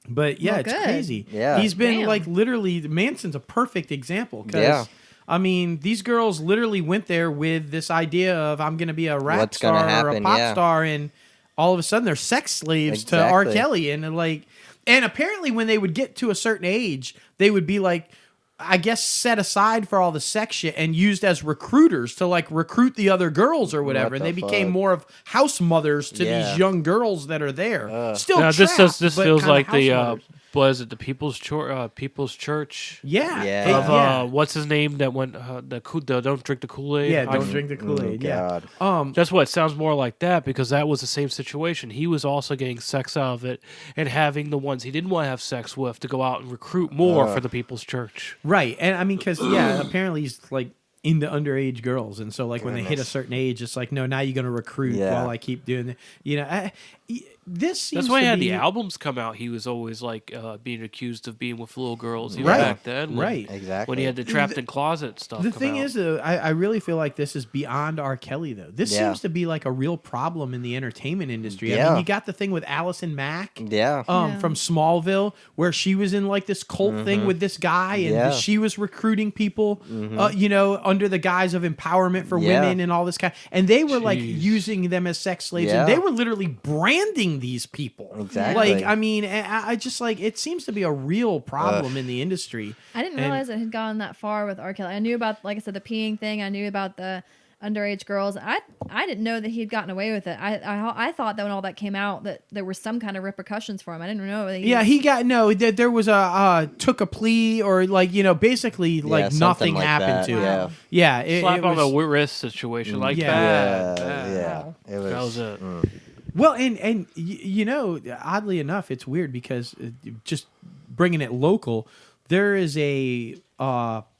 But yeah, it's crazy. Yeah. He's been like literally, Manson's a perfect example because I mean, these girls literally went there with this idea of I'm going to be a rap star or a pop star, and all of a sudden they're sex slaves to R. Kelly. And apparently when they would get to a certain age, they would be like, I guess, set aside for all the sex shit and used as recruiters to like recruit the other girls or whatever. And they became more of house mothers to these young girls that are there. Still trapped, this feels like the was it the People's Church? Yeah. What's his name that went the Don't Drink the Kool-Aid? Yeah, Don't Drink the Kool-Aid. That's what it sounds more like that, because that was the same situation. He was also getting sex out of it and having the ones he didn't want to have sex with to go out and recruit more for the People's Church. Right, and I mean, because apparently he's like into underage girls, and so like when they hit a certain age, it's like, no, now you're going to recruit while I keep doing it. This seems That's why he had be... the albums come out. He was always like being accused of being with little girls even back then. When he had the Trapped in Closet stuff. The thing is, though, I really feel like this is beyond R. Kelly, though. This seems to be like a real problem in the entertainment industry. I mean, you got the thing with Allison Mack from Smallville, where she was in like this cult thing with this guy, and she was recruiting people, under the guise of empowerment for women and all this kind. And they were like using them as sex slaves, and they were literally branding these people. Exactly. Like, I mean, I just like, it seems to be a real problem in the industry. I didn't realize it had gone that far with R. Kelly. I knew about, like I said, the peeing thing. I knew about the underage girls. I didn't know that he had gotten away with it. I thought that when all that came out that there were some kind of repercussions for him. I didn't know. There was took a plea, or like, basically like nothing like happened to him. Slap on the wrist situation like that. That was it. Well, and oddly enough, it's weird because just bringing it local, there is a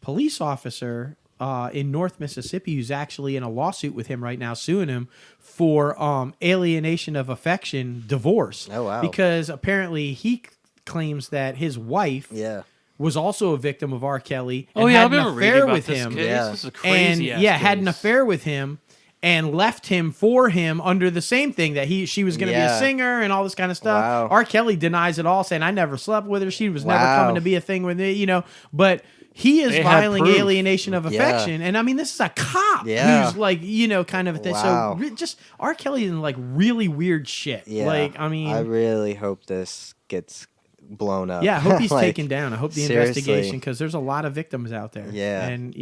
police officer in North Mississippi who's actually in a lawsuit with him right now, suing him for alienation of affection, divorce. Oh, wow. Because apparently he claims that his wife was also a victim of R. Kelly and had an affair with him. This is a crazy had an affair with him and left him for him under the same thing that she was going to be a singer and all this kind of stuff. Wow. R. Kelly denies it all, saying, I never slept with her. She was never coming to be a thing with me, But he is filing alienation of affection. And I mean, this is a cop who's like, kind of thing. So just R. Kelly in like really weird shit. Yeah. Like, I mean, I really hope this gets blown up. Yeah, I hope he's taken down. I hope the investigation, because there's a lot of victims out there. Yeah. And,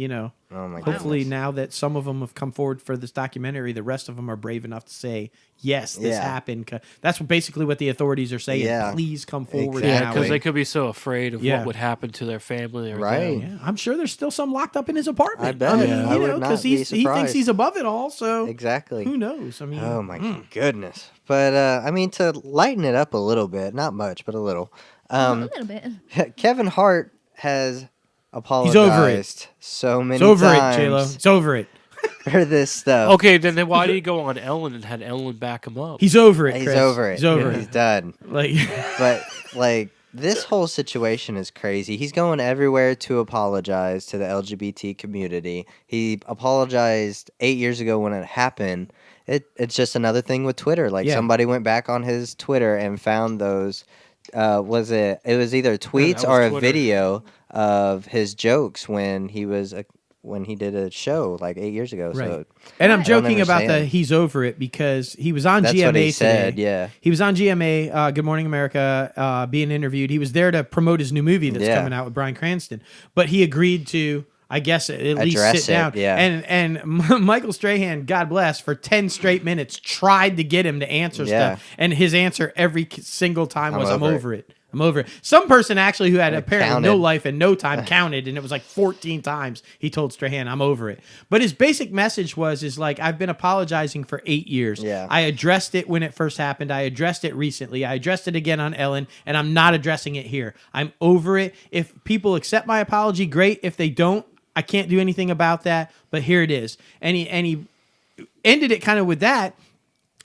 oh my hopefully goodness. now that some of them have come forward for this documentary, the rest of them are brave enough to say, yes, this happened. That's basically what the authorities are saying. Yeah. Please come forward. Yeah, because they could be so afraid of what would happen to their family. Right. Yeah. I'm sure there's still some locked up in his apartment. I bet. I would not because he thinks he's above it all. So exactly. Who knows? I mean, oh my goodness. But I mean, to lighten it up a little bit, not much, but a little. A little bit. Kevin Hart has apologized so many times. It's over it, J-Lo. It's over it. For this stuff. Okay, then why did he go on Ellen and had Ellen back him up? He's over it, Chris. He's over it. He's over it. He's done. But this whole situation is crazy. He's going everywhere to apologize to the LGBT community. He apologized 8 years ago when it happened. It's just another thing with Twitter. Somebody went back on his Twitter and found those. It was either tweets or a video of his jokes when he did a show like 8 years ago. Right. So, and I'm joking about the he's over it because he was on GMA what he today. said, yeah. He was on GMA, Good Morning America, being interviewed. He was there to promote his new movie that's coming out with Bryan Cranston. But he agreed to, I guess, at least sit down. Yeah. And Michael Strahan, God bless, for 10 straight minutes tried to get him to answer stuff. And his answer every single time was, I'm over it. I'm over it. Some person actually who had apparently no life and no time counted, and it was like 14 times he told Strahan, I'm over it. But his basic message is like, I've been apologizing for 8 years. Yeah. I addressed it when it first happened. I addressed it recently. I addressed it again on Ellen, and I'm not addressing it here. I'm over it. If people accept my apology, great. If they don't, I can't do anything about that, but here it is. And he ended it kind of with that,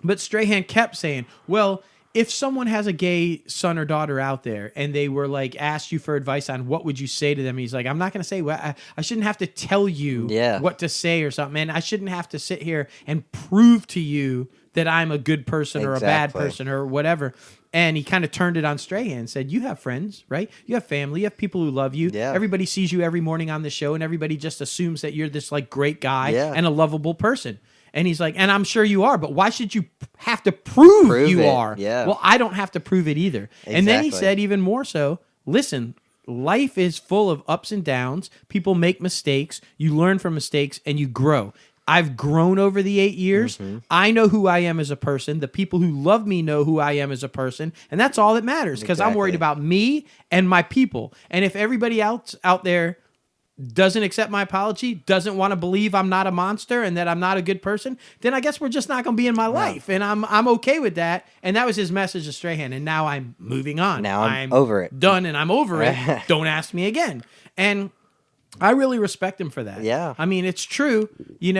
but Strahan kept saying, well, if someone has a gay son or daughter out there and they were like asked you for advice on what would you say to them, he's like, I'm not going to say what I shouldn't have to tell you what to say or something, and I shouldn't have to sit here and prove to you that I'm a good person or a bad person or whatever. And he kind of turned it on Strahan and said, you have friends, right? You have family. You have people who love you. Yeah. Everybody sees you every morning on the show, and everybody just assumes that you're this like great guy and a lovable person. And he's like, and I'm sure you are, but why should you have to prove you are? Yeah. Well, I don't have to prove it either. Exactly. And then he said even more so, listen, life is full of ups and downs. People make mistakes. You learn from mistakes and you grow. I've grown over the 8 years. Mm-hmm. I know who I am as a person. The people who love me know who I am as a person. And that's all that matters, because I'm worried about me and my people. And if everybody else out there doesn't accept my apology, doesn't want to believe I'm not a monster and that I'm not a good person, then I guess we're just not going to be in my life. And I'm okay with that. And that was his message to Strahan. And now I'm moving on. Now I'm over it. Done, and I'm over it. Don't ask me again. And I really respect him for that. Yeah. I mean, it's true. He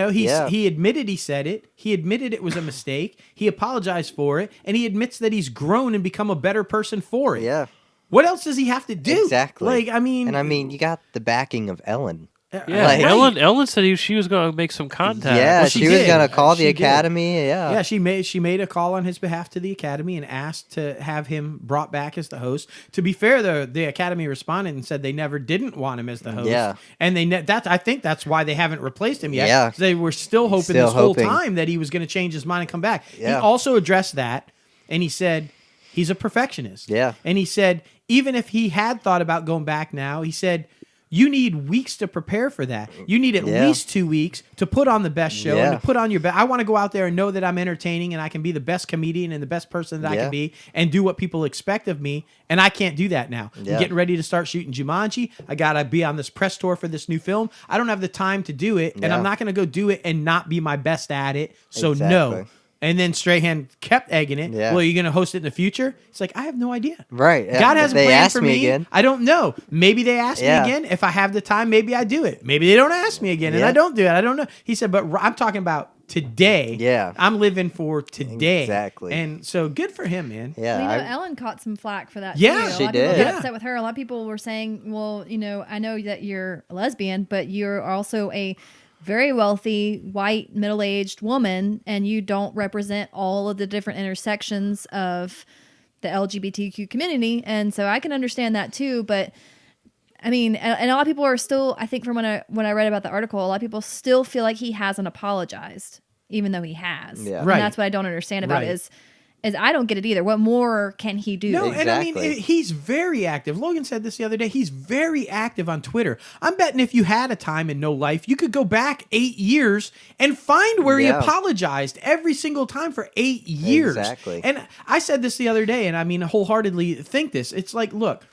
admitted he said it. He admitted it was a mistake. He apologized for it. And he admits that he's grown and become a better person for it. Yeah. What else does he have to do? Exactly. And you got the backing of Ellen. Yeah, Ellen said she was going to make some contact. Yeah, she was going to call the Academy. Yeah, yeah, she made a call on his behalf to the Academy and asked to have him brought back as the host. To be fair, though, the Academy responded and said they never didn't want him as the host. Yeah, and I think that's why they haven't replaced him yet. Yeah, they were still hoping whole time that he was going to change his mind and come back. Yeah. He also addressed that, and he said he's a perfectionist. Yeah, and he said even if he had thought about going back now, he said, you need weeks to prepare for that. You need at least 2 weeks to put on the best show and to put on your best. I want to go out there and know that I'm entertaining and I can be the best comedian and the best person that I can be and do what people expect of me. And I can't do that now. I'm getting ready to start shooting Jumanji. I got to be on this press tour for this new film. I don't have the time to do it. And I'm not going to go do it and not be my best at it. So no. And then Strahan kept egging it. Yeah. Well, are you going to host it in the future? It's like, I have no idea. Right. God has a plan for me. Again. I don't know. Maybe they ask me again. If I have the time, maybe I do it. Maybe they don't ask me again and I don't do it. I don't know. He said, but I'm talking about today. Yeah. I'm living for today. Exactly. And so good for him, man. Yeah. Well, Ellen caught some flack for that too. A lot she of did. people got upset with her. A lot of people were saying, well, I know that you're a lesbian, but you're also a very wealthy, white, middle-aged woman, and you don't represent all of the different intersections of the LGBTQ community. And so I can understand that too, but I mean, and a lot of people are still, I think from when I read about the article, a lot of people still feel like he hasn't apologized, even though he has. Yeah. And that's what I don't understand about it is I don't get it either. What more can he do? No, exactly. And I mean, he's very active. Logan said this the other day. He's very active on Twitter. I'm betting if you had a time and no life, you could go back 8 years and find where he apologized every single time for 8 years. Exactly. And I said this the other day, and I mean, wholeheartedly think this. It's like, look,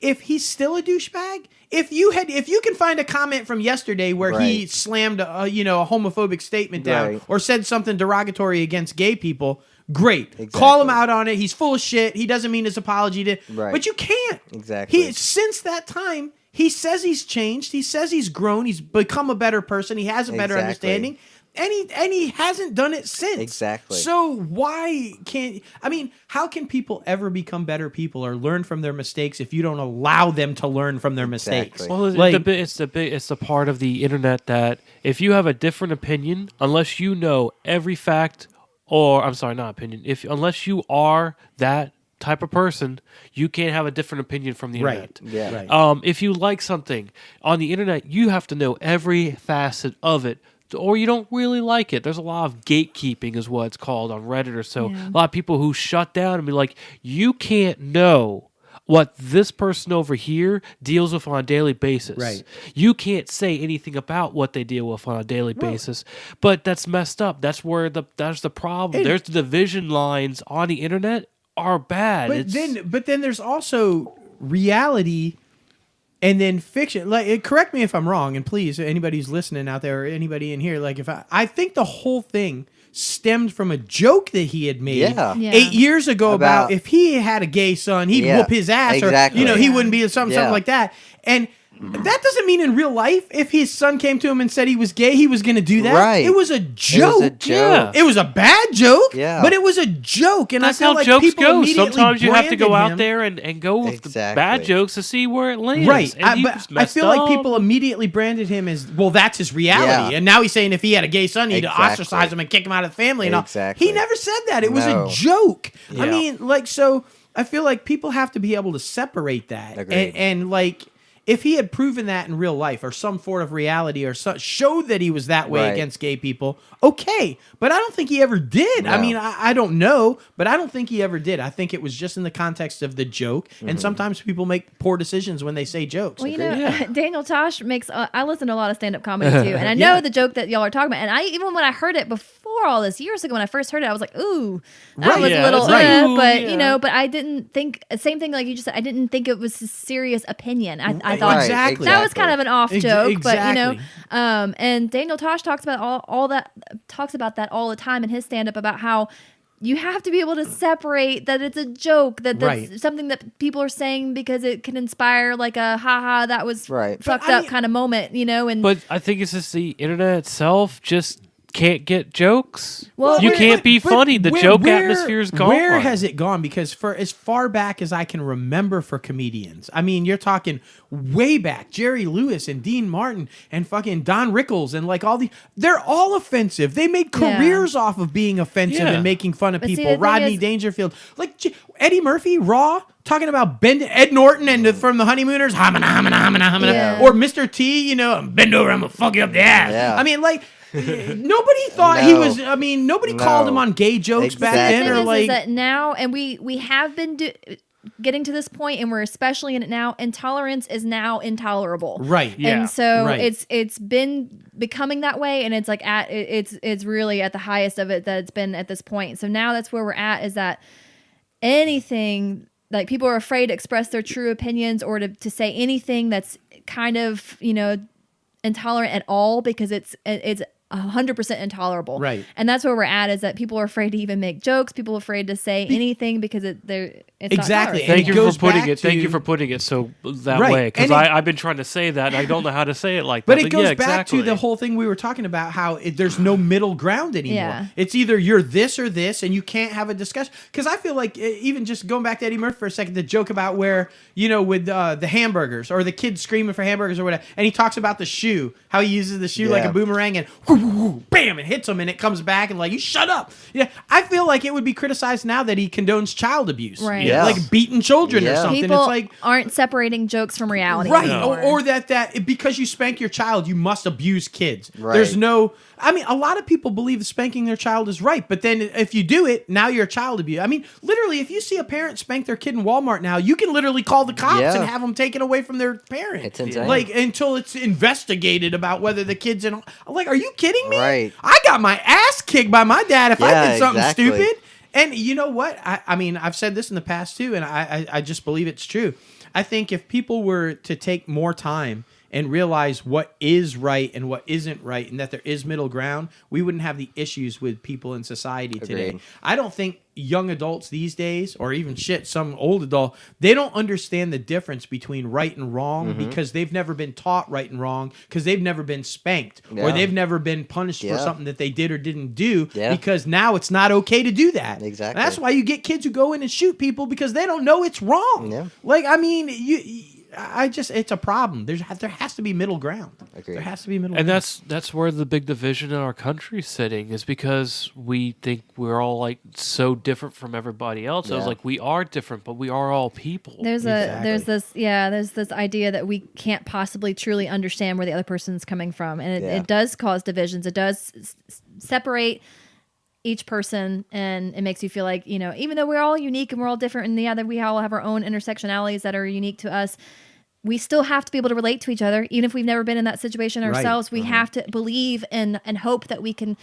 if he's still a douchebag, if you can find a comment from yesterday where he slammed a homophobic statement down or said something derogatory against gay people, great. Exactly. Call him out on it. He's full of shit. He doesn't mean his apology to. Right. But you can't. Exactly. Since that time, he says he's changed. He says he's grown. He's become a better person. He has a better understanding. And he hasn't done it since. Exactly. So why can't... I mean, how can people ever become better people or learn from their mistakes if you don't allow them to learn from their mistakes? Well, it's the part of the internet that if you have a different opinion, unless you know every fact... Or I'm sorry, not opinion. Unless you are that type of person, you can't have a different opinion from the internet. Yeah. Right. If you like something on the internet, you have to know every facet of it, or you don't really like it. There's a lot of gatekeeping, is what it's called on Reddit or so. A lot of people who shut down and be like, you can't know what this person over here deals with on a daily basis. Right. You can't say anything about what they deal with on a daily basis. But that's messed up. That's that's the problem. There's the division lines on the internet are bad. But then there's also reality and then fiction. Like, correct me if I'm wrong, and please, anybody who's listening out there or anybody in here, like, if I think the whole thing stemmed from a joke that he had made 8 years ago about if he had a gay son, he'd whoop his ass, or he wouldn't be something like that. And that doesn't mean in real life, if his son came to him and said he was gay, he was going to do that. Right. It was a joke. It was a bad joke, but it was a joke. And that's I feel how like jokes people go. Sometimes you have to go out him. there and go with the bad jokes to see where it lands. Right. And But I feel like people immediately branded him as, well, that's his reality. And now he's saying if he had a gay son, he'd ostracize him and kick him out of the family. And all. He never said that. It was a joke. I mean, like, so I feel like people have to be able to separate that. And like, if he had proven that in real life or some sort of reality or showed that he was that way against gay people, okay. But I don't think he ever did. No. I mean, I don't know, but I don't think he ever did. I think it was just in the context of the joke. And sometimes people make poor decisions when they say jokes. Well, Daniel Tosh makes... I listen to a lot of stand-up comedy, too. And I know the joke that y'all are talking about. And even when I heard it before all this, years ago when I first heard it, I was like, ooh, that was a little... but I didn't think... Same thing like you just said. I didn't think it was a serious opinion. I thought that was kind of an off joke, but and Daniel Tosh talks about all that all the time in his stand-up about how you have to be able to separate that it's a joke, that's something that people are saying because it can inspire like a haha that was fucked up kind of moment, and but I think it's just the internet itself just can't get jokes. Well, you can't be funny. The joke atmosphere is gone. Where has it gone? Because for as far back as I can remember for comedians, I mean, you're talking way back, Jerry Lewis and Dean Martin and fucking Don Rickles and like they're all offensive. They made careers off of being offensive and making fun of people. Rodney Dangerfield, like Eddie Murphy, Raw, talking about Ed Norton and from the Honeymooners, hamina, or Mr. T, bend over, I'm gonna fuck you up the ass. Yeah. I mean, like, nobody thought he was. I mean, nobody called him on gay jokes back then, or like. Is that now, and we have been getting to this point, and we're especially in it now. Intolerance is now intolerable, right? Yeah, and so it's been becoming that way, and it's like it's really at the highest of it that it's been at this point. So now that's where we're at. Is that anything? Like, people are afraid to express their true opinions or to say anything that's kind of intolerant at all, because it's 100% intolerable. Right. And that's where we're at, is that people are afraid to even make jokes. People are afraid to say anything because it's exactly. not Thank you for putting it so that way, because I've been trying to say that and I don't know how to say it like that. But it goes back to the whole thing we were talking about, how there's no middle ground anymore. Yeah. It's either you're this or this, and you can't have a discussion. Because I feel like, even just going back to Eddie Murphy for a second, the joke about where, with the hamburgers or the kids screaming for hamburgers or whatever, and he talks about the shoe, how he uses the shoe like a boomerang and bam, it hits him, and it comes back and like, you shut up. Yeah, I feel like it would be criticized now that he condones child abuse, Right? Yeah. Like beating children or something. People it's like aren't separating jokes from reality, right? anymore. Or that because you spank your child, you must abuse kids. Right. There's no. I mean, a lot of people believe spanking their child is right, but then if you do it, now you're a child abuse. I mean, literally, if you see a parent spank their kid in Walmart now, you can literally call the cops and have them taken away from their parent. It's insane. Like, until it's investigated about whether the kid's in. Like, are you kidding me? Right. I got my ass kicked by my dad if I did something exactly. stupid. And you know what? I mean, I've said this in the past too, and I just believe it's true. I think if people were to take more time and realize what is right and what isn't right, and that there is middle ground, we wouldn't have the issues with people in society today. Agreed. I don't think young adults these days, or even some old adult, they don't understand the difference between right and wrong because they've never been taught right and wrong, because they've never been spanked or they've never been punished for something that they did or didn't do, because now it's not okay to do that. Exactly. And that's why you get kids who go in and shoot people, because they don't know it's wrong. Yeah. Like, I mean, it's a problem. There has to be middle ground. Agreed. There has to be middle And ground. that's where the big division in our country is sitting, is because we think we're all like so different from everybody else. I was Yeah. like, we are different, but we are all people. There's this idea that we can't possibly truly understand where the other person's coming from, and it does cause divisions. It does separate each person, and it makes you feel like, even though we're all unique and we're all different, and that we all have our own intersectionalities that are unique to us, we still have to be able to relate to each other, even if we've never been in that situation ourselves. We have to believe and hope that we can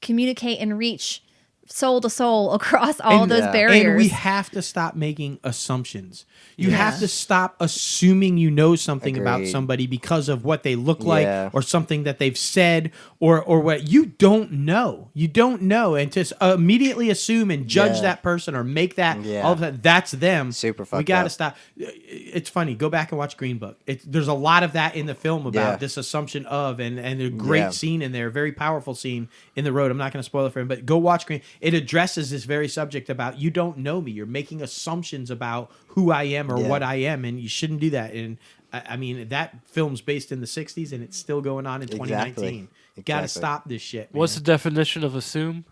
communicate and reach soul to soul across all of those barriers. And we have to stop making assumptions. You have to stop assuming you know something about somebody because of what they look like or something that they've said or what you don't know. You don't know. And to immediately assume and judge that person or make that all of a sudden that's them. Super fucked We got to up. stop. It's funny. Go back and watch Green Book. There's a lot of that in the film about this assumption of, and a great scene in there, very powerful scene in the road. I'm not going to spoil it for him, but go watch Green. It addresses this very subject about you don't know me. You're making assumptions about who I am or what I am, and you shouldn't do that. And I mean, that film's based in the 60s, and it's still going on in 2019. You got to stop this shit, man. What's the definition of assume?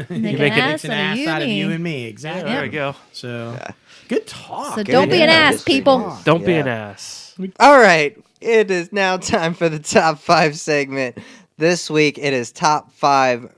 Make It's an ass out of you and me. Exactly. There we go. So, good talk. So don't be an ass, people. Don't be an ass. All right. It is now time for the top 5 segment. This week, it is top 5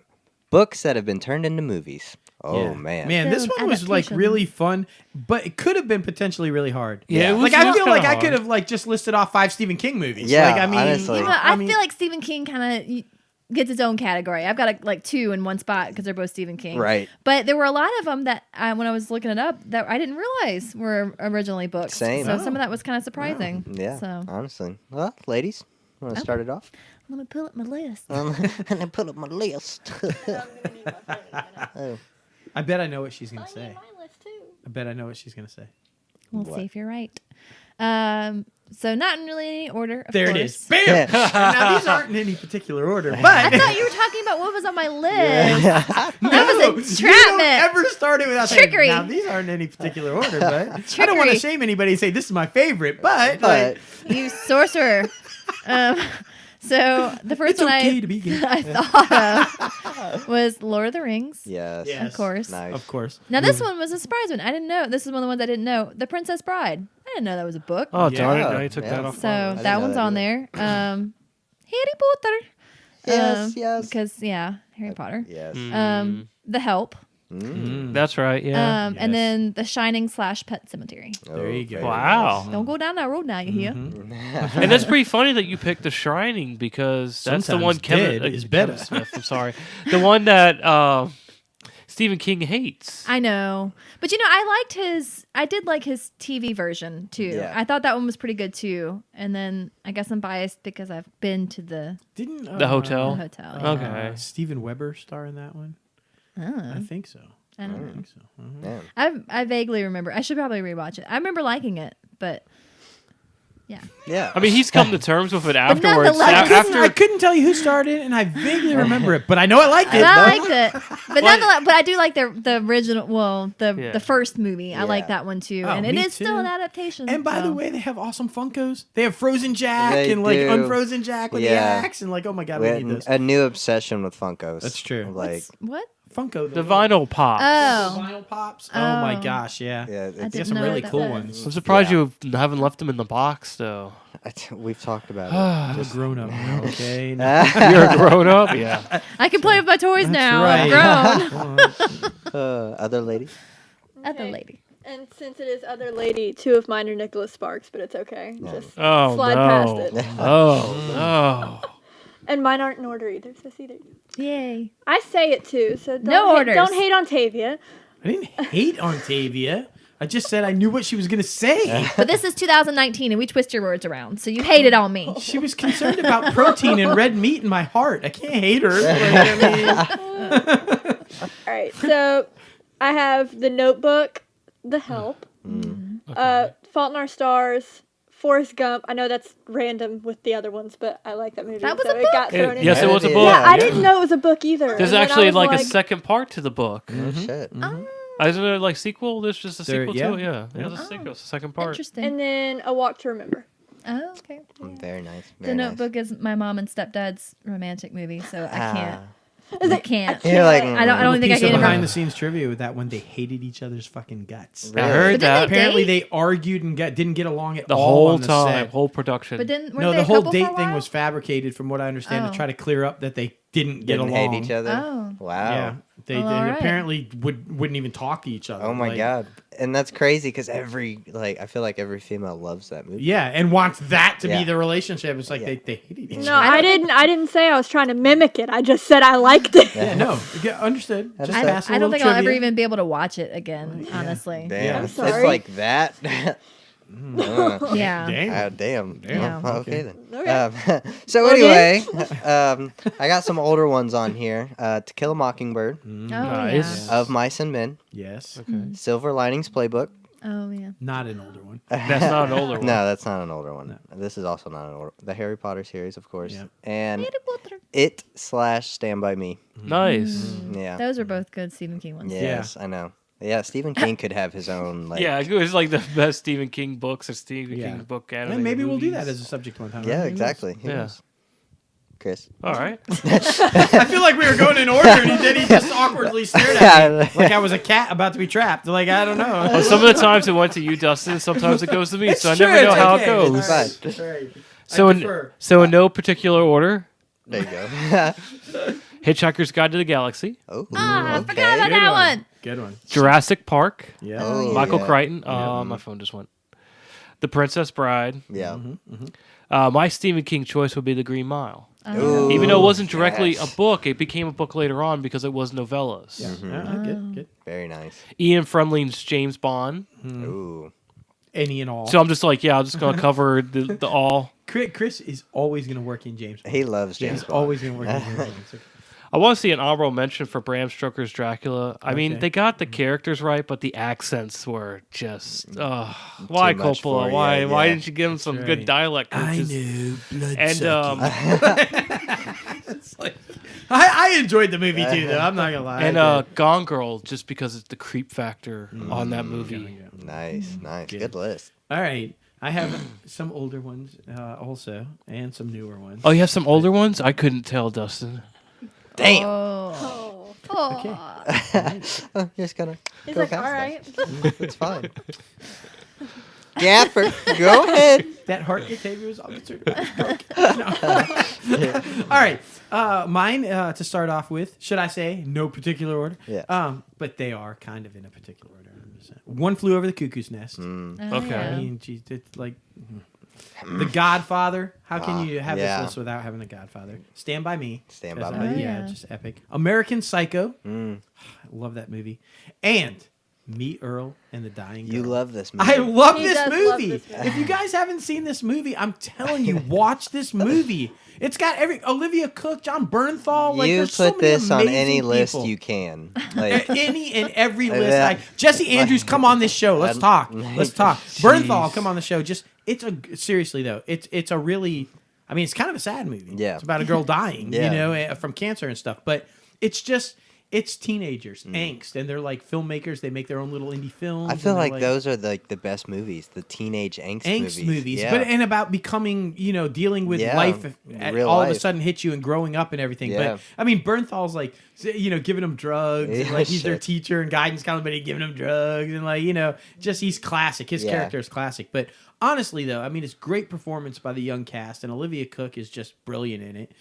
books that have been turned into movies. Oh, man. Man, this one was like really fun, but it could have been potentially really hard. Yeah, it was, like I feel like I hard. could have like just listed off 5 Stephen King movies. Yeah, like, I mean, honestly. I feel like Stephen King kind of gets its own category. I've got like 2 in one spot because they're both Stephen King. Right. But there were a lot of them that when I was looking it up that I didn't realize were originally books. Same. So some of that was kind of surprising. Yeah, So honestly. Well, ladies, want to start it off? let me pull up my list. And I put up my list. I bet I know what she's gonna say. My list too. I bet I know what she's gonna say. We'll What? see if you're right. So not in really any order. Of There course. it is. Bam. Now these aren't in any particular order, but I thought you were talking about what was on my list. That was You don't entrapment. ever start it without Trickery. saying, now these aren't in any particular order, but I don't want to shame anybody and say this is my favorite, but like, You sorcerer. So the first it's one okay to be gay. I thought of was Lord of the Rings. Yes. Yes. Of course. Nice. Of course. Now this one was a surprise one. I didn't know. This is one of the ones I didn't know. The Princess Bride. I didn't know that was a book. Oh, darn it. Yeah. Now you took that off. So didn't that know one's that on either. there. Harry Potter. Yes. Because Harry Potter. Yes. The Help. That's right. Yeah. And then The Shining / Pet Cemetery. There you go. Wow. Don't go down that road now. You hear? And that's pretty funny that you picked The Shining, because that's the one Sometimes dead is better. Kevin Smith. I'm sorry, the one that Stephen King hates. I know, but I did like his TV version too. Yeah. I thought that one was pretty good too. And then I guess I'm biased because I've been to the Didn't The hotel. hotel. Okay. Steven Weber star in that one? I think so. I don't know. I think so. Man. I vaguely remember. I should probably rewatch it. I remember liking it, but Yeah. I mean, he's come to terms with it afterwards. I couldn't tell you who starred it, and I vaguely remember it, but I know I liked it. I liked it, but nonetheless, but I do like the original. Well, the first movie. I like that one too, and it is still an adaptation. And by the way, they have awesome Funkos. They have Frozen Jack and like Unfrozen Jack with the axe, and like, oh my god, we need those. A new obsession with Funkos. That's true. Like what? Funko, the vinyl pops. Oh, the vinyl pops. Oh my gosh, yeah. They got some really cool ones. I'm surprised you haven't left them in the box, though. We've talked about it. I'm a grown up now, okay? You're a grown up? Yeah. I can play with my toys now. Right. I'm grown. Other lady? Other lady. And since it is other lady, 2 of mine are Nicholas Sparks, but it's okay. Just slide past it. Oh, no. And mine aren't in order either, so see there. Yay. I say it too, so don't hate on Tavia. I didn't hate on Tavia. I just said I knew what she was going to say. But this is 2019, and we twist your words around, so you hated on me. She was concerned about protein and red meat in my heart. I can't hate her. All right, so I have The Notebook, The Help, Fault in Our Stars, Forrest Gump. I know that's random with the other ones, but I like that movie. That was so a it book? got thrown in Yes, there. it was a book. Yeah, I didn't know it was a book either. There's And actually I was a second part to the book. Oh, shit. Isn't it like sequel? There's just a sequel to it? Yeah. There's a sequel. It's the second part. Interesting. And then A Walk to Remember. Oh, okay. Very nice. The Notebook is my mom and stepdad's romantic movie, so I can't. Is I it? can't. You're like, I don't think I Piece of can. behind the scenes trivia with that one, they hated each other's fucking guts. I heard But that. didn't Apparently date? they argued and didn't get along at The all whole on the time, set. whole production. But then No, they the a whole couple for a date thing while? was fabricated, from what I understand, to try to clear up that they didn't get Didn't along. hate each other. Oh. Wow. Yeah, they Well, all right. apparently wouldn't even talk to each other. Oh my Like, god. And that's crazy because I feel like every female loves that movie. Yeah, and wants that to Yeah. be the relationship. It's like Yeah. they hated each No, other. I didn't say I was trying to mimic it. I just said I liked it. Yeah, no, understood. Just I- pass a I don't little think I'll ever trivia. even be able to watch it again, honestly. Damn. I'm sorry. It's like that. Yeah. Damn. Damn. Yeah. Well, okay then. Okay. So anyway, I got some older ones on here. To Kill a Mockingbird, Oh, Nice. yeah. Of Mice and Men, Yes, Silver Linings Playbook. Oh, yeah. not an older one. That's not an older one. No, that's not an older one. This is also not an older. The Harry Potter series, of course, Yep. and Harry Potter. It/Stand by Me. Nice. Yeah. Those are both good Stephen King ones. Yes, I know. Yeah, Stephen King could have his own like. Yeah, it was like the best Stephen King books or Stephen Yeah. King book And animated maybe we'll do that movies. as a subject one time. Yeah, Who knows? exactly. Who Yeah. knows? Chris. All right. I feel like we were going in order, and then he just awkwardly stared at me like I was a cat about to be trapped. Like, I don't know. Well, some of the times it went to you, Dustin. Sometimes it goes to me, It's so I true, never know it's how okay. it goes. It's all right. All right. So I in defer. no particular order, There you go. Hitchhiker's Guide to the Galaxy, Oh, Ah, I okay. forgot about Good that one. one. Good one. Jurassic Park, Yeah. Oh, Michael yeah. Crichton. My phone just went. The Princess Bride. Yeah. My Stephen King choice would be The Green Mile. Ooh, Even though it wasn't directly yes. a book, it became a book later on because it was novellas. Yeah, good, good. Very nice. Ian Friendly's James Bond. Ooh. Any and all. So I'm just like, I'm just going to cover the all. Chris is always going to work in James Bond. He loves James He's Bond. always going to work in James Bond. It's okay. I want to see an honorable mention for Bram Stoker's Dracula. I mean, Okay. they got the characters right, but the accents were just, why much for Coppola? you, Why yeah. didn't you give him some That's good right. dialect coaches? blood And It's like, I enjoyed the movie too, though. I'm not gonna lie. I did. Gone Girl, just because it's the creep factor on that movie. Nice, nice. Good list. All right, I have some older ones also, and some newer ones. Oh, you have some older ones? I couldn't tell, Dustin. Damn. Oh. Okay. Oh, just gonna He's go like, past all right. that. It's fine. Gaffer, go ahead. That heart behavior was all concerned about. No. All right, mine to start off with. Should I say no particular order? Yeah. But they are kind of in a particular order. One Flew Over the Cuckoo's Nest. Oh, Okay. I yeah. mean, geez, it's like The Godfather. How can you have yeah. this list without having The Godfather? Stand by Me. Stand by 'Cause, Me. yeah, Yeah. just epic. American Psycho. Mm. I love that movie. And Meet Earl and the Dying Girl. You love this movie. I love He this does love movie. this movie. If you guys haven't seen this movie, I'm telling you, watch this movie. It's got Olivia Cook, John Bernthal. Like, you there's so put many this on any amazing list people. you can. Like, Any and every list. Yeah. Like, Jesse Andrews, come on this show. Let's talk. Let's talk. Bernthal, come on the show. Just seriously though, it's a really, I mean, it's kind of a sad movie. Yeah. It's about a girl dying, Yeah. from cancer and stuff. But it's teenagers, angst, and they're like filmmakers. They make their own little indie films. I feel like those are the best movies, the teenage angst movies. Yeah. And about becoming, dealing with life all of a sudden hits you and growing up and everything. Yeah. But I mean, Bernthal's like, giving them drugs, and like he's their teacher and guidance counselor, but he's giving them drugs, and like, just he's classic. His character is classic. But honestly, though, I mean, it's great performance by the young cast, and Olivia Cooke is just brilliant in it.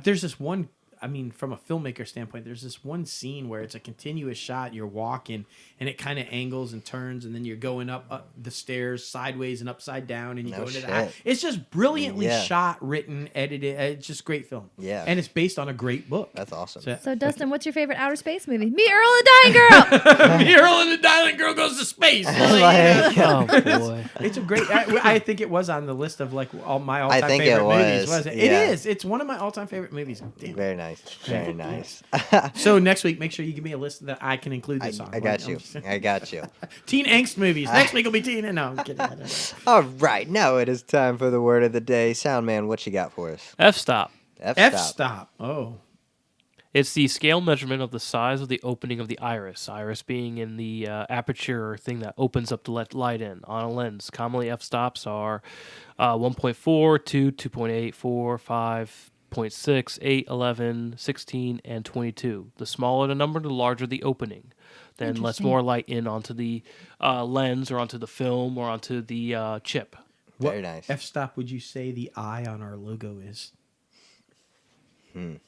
There's this one. I mean, from a filmmaker standpoint, there's this one scene where it's a continuous shot. You're walking, and it kind of angles and turns, and then you're going up the stairs sideways and upside down, and you go into the house. It's just brilliantly shot, written, edited. It's just great film. Yeah, and it's based on a great book. That's awesome. So Dustin, what's your favorite outer space movie? Me, Earl, and the Dying Girl. Me, Earl, and the Dying Girl goes to space. Oh boy, it's a great. I think it was on the list of like all my all-time favorite movies. Wasn't it? Yeah. It is. It's one of my all-time favorite movies. Damn. Very nice. Very nice. So next week, make sure you give me a list that I can include this on. I got you. I got you. Teen angst movies. Next week will be teen. No, I'm kidding. All right, now it is time for the word of the day. Soundman, what you got for us? F-stop. F-stop. Oh. It's the scale measurement of the size of the opening of the iris. Iris being in the aperture thing that opens up to let light in on a lens. Commonly, f-stops are 1.4, 2, 2.8, 4, 5, 0.6, 8, 11, 16, and 22. The smaller the number, the larger the opening. Then lets more light in onto the lens or onto the film or onto the chip. Very nice. F-stop would you say the I on our logo is? The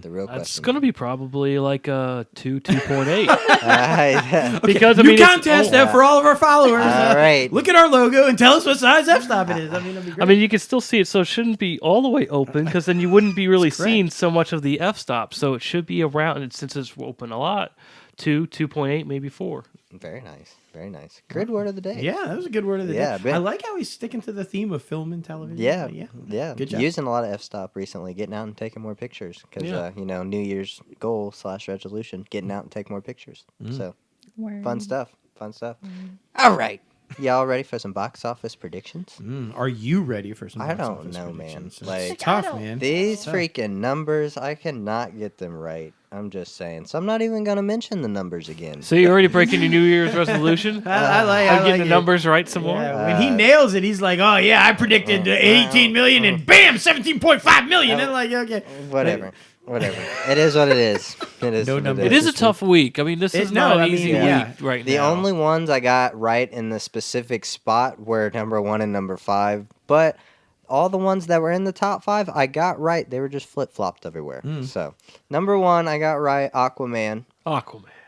real question. It's going to be probably like a 2.8. Because you contest that for all of our followers. All right. Look at our logo and tell us what size f-stop it is. I mean, that'd be great. I mean, you can still see it, so it shouldn't be all the way open because then you wouldn't be really seeing so much of the f-stop. So it should be around, and since it's open a lot, 2, 2.8, maybe 4. Very nice. Very nice. Good word of the day. Yeah, that was a good word of the day. But I like how he's sticking to the theme of film and television. Yeah. Good job. Using a lot of f-stop recently, getting out and taking more pictures because New Year's goal / resolution, getting out and take more pictures. So fun stuff. All right. Y'all ready for some box office predictions? Are you ready for some? I don't know, man. Like, it's tough, man. These freaking numbers, I cannot get them right. I'm just saying. So I'm not even gonna mention the numbers again. So you're already breaking your New Year's resolution? I getting the numbers right some more. When he nails it, he's like, "Oh yeah, I predicted 18 million, and bam, 17.5 million." And like, okay, whatever. It is what it is. It is a tough week. I mean, this is not an easy week right now. The only ones I got right in the specific spot were number 1 and number 5, but all the ones that were in the top 5, I got right. They were just flip-flopped everywhere. So, number 1, I got right, Aquaman.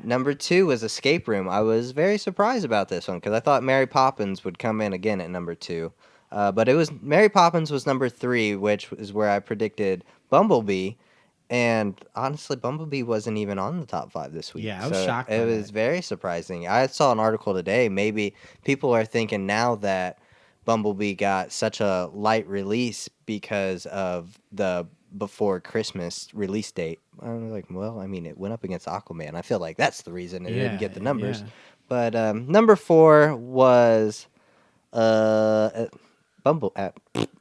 Number 2 was Escape Room. I was very surprised about this one because I thought Mary Poppins would come in again at number 2. But it was Mary Poppins was number 3, which is where I predicted Bumblebee. And honestly, Bumblebee wasn't even on the top 5 this week. Yeah, I was shocked. It was very surprising. I saw an article today. Maybe people are thinking now that Bumblebee got such a light release because of the before Christmas release date. I was like, well, I mean, it went up against Aquaman. I feel like that's the reason it didn't get the numbers. Yeah. But number 4 was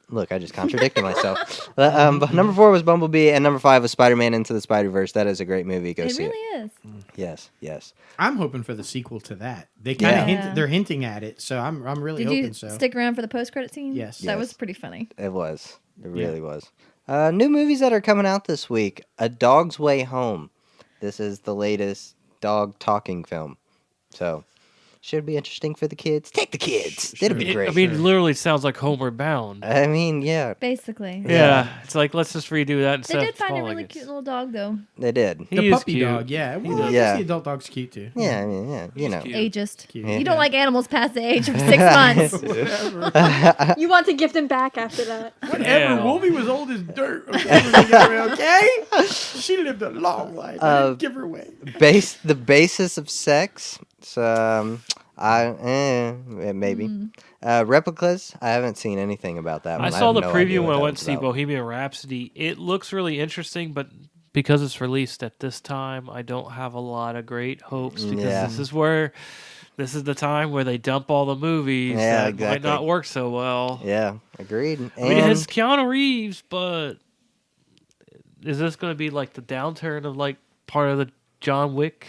Look, I just contradicted myself. Number 4 was Bumblebee, and number 5 was Spider-Man Into the Spider-Verse. That is a great movie. Go see it. It really is. Yes. I'm hoping for the sequel to that. They kind of they're hinting at it, so I'm really hoping so. Did you stick around for the post-credit scene? Yes. That was pretty funny. It was. It really was. New movies that are coming out this week. A Dog's Way Home. This is the latest dog talking film. So, should be interesting for the kids. Take the kids. It'll be great. I mean, it literally sounds like Homeward Bound. I mean, yeah. Basically. Yeah. It's like, let's just redo that. They did find a really cute little dog, though. They did. The puppy dog, yeah. Well, I guess the adult dog's cute, too. Yeah, I mean, you know. Ageist. Cute. You don't like animals past the age of 6 months. You want to gift him back after that. Whatever. Wolfie was old as dirt. Okay? She lived a long life. I didn't give her away. The basis of sex. So, maybe. Replicas, I haven't seen anything about that one. I saw the no preview when I what went that to see was about. Bohemian Rhapsody. It looks really interesting, but because it's released at this time, I don't have a lot of great hopes because this is where this is the time where they dump all the movies that might not work so well. Yeah, agreed. And I mean, it has Keanu Reeves, but is this going to be like the downturn of like part of the John Wick?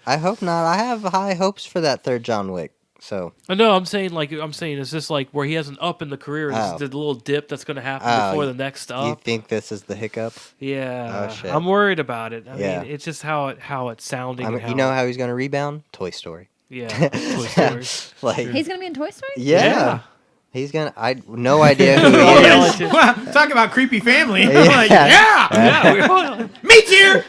I hope not. I have high hopes for that third John Wick. So no, I'm saying is this like where he has an up in the career? Is this the little dip that's going to happen before the next up? You think this is the hiccup? Yeah. Oh shit. I'm worried about it. I mean, it's just how it's sounding. You know how he's going to rebound? Toy Story. Yeah. Toy Story. He's gonna be in Toy Story. Yeah. He's gonna. I no idea who he is. Well, talk about creepy family. I'm like, yeah. Meet here.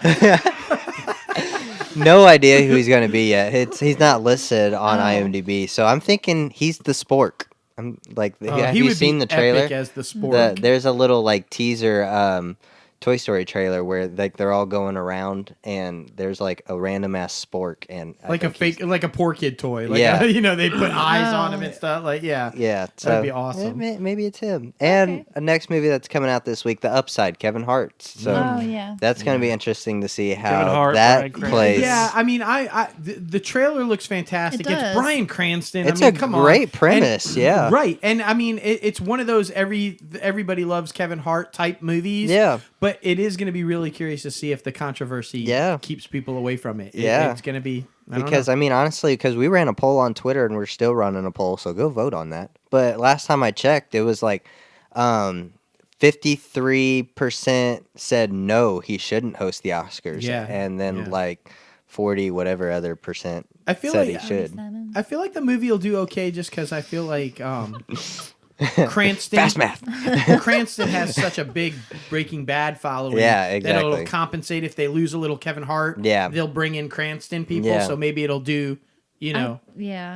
No idea who he's gonna be yet. He's not listed on IMDb, so I'm thinking he's the Spork. I'm like, have you seen the trailer? Epic as the Spork. There's a little like teaser Toy Story trailer where like they're all going around and there's like a random ass spork and like a fake, like a poor kid toy. Like, they put eyes on him and stuff. Like, yeah, so that'd be awesome. Maybe it's him. And a next movie that's coming out this week, The Upside, Kevin Hart. So that's going to be interesting to see how that plays. Yeah, I mean, the trailer looks fantastic. It's Bryan Cranston. It's a great premise. Right, and I mean, it's one of those everybody loves Kevin Hart type movies. Yeah. But it is going to be really curious to see if the controversy keeps people away from it. It's going to be... I mean, honestly, because we ran a poll on Twitter and we're still running a poll, so go vote on that. But last time I checked, it was like 53% said no, he shouldn't host the Oscars. Yeah. And then like 40 whatever other percent said he should. I feel like the movie will do okay just because I feel like... Cranston, fast math. Cranston has such a big Breaking Bad following. Yeah, exactly. That it'll compensate if they lose a little Kevin Hart. Yeah, they'll bring in Cranston people, so maybe it'll do,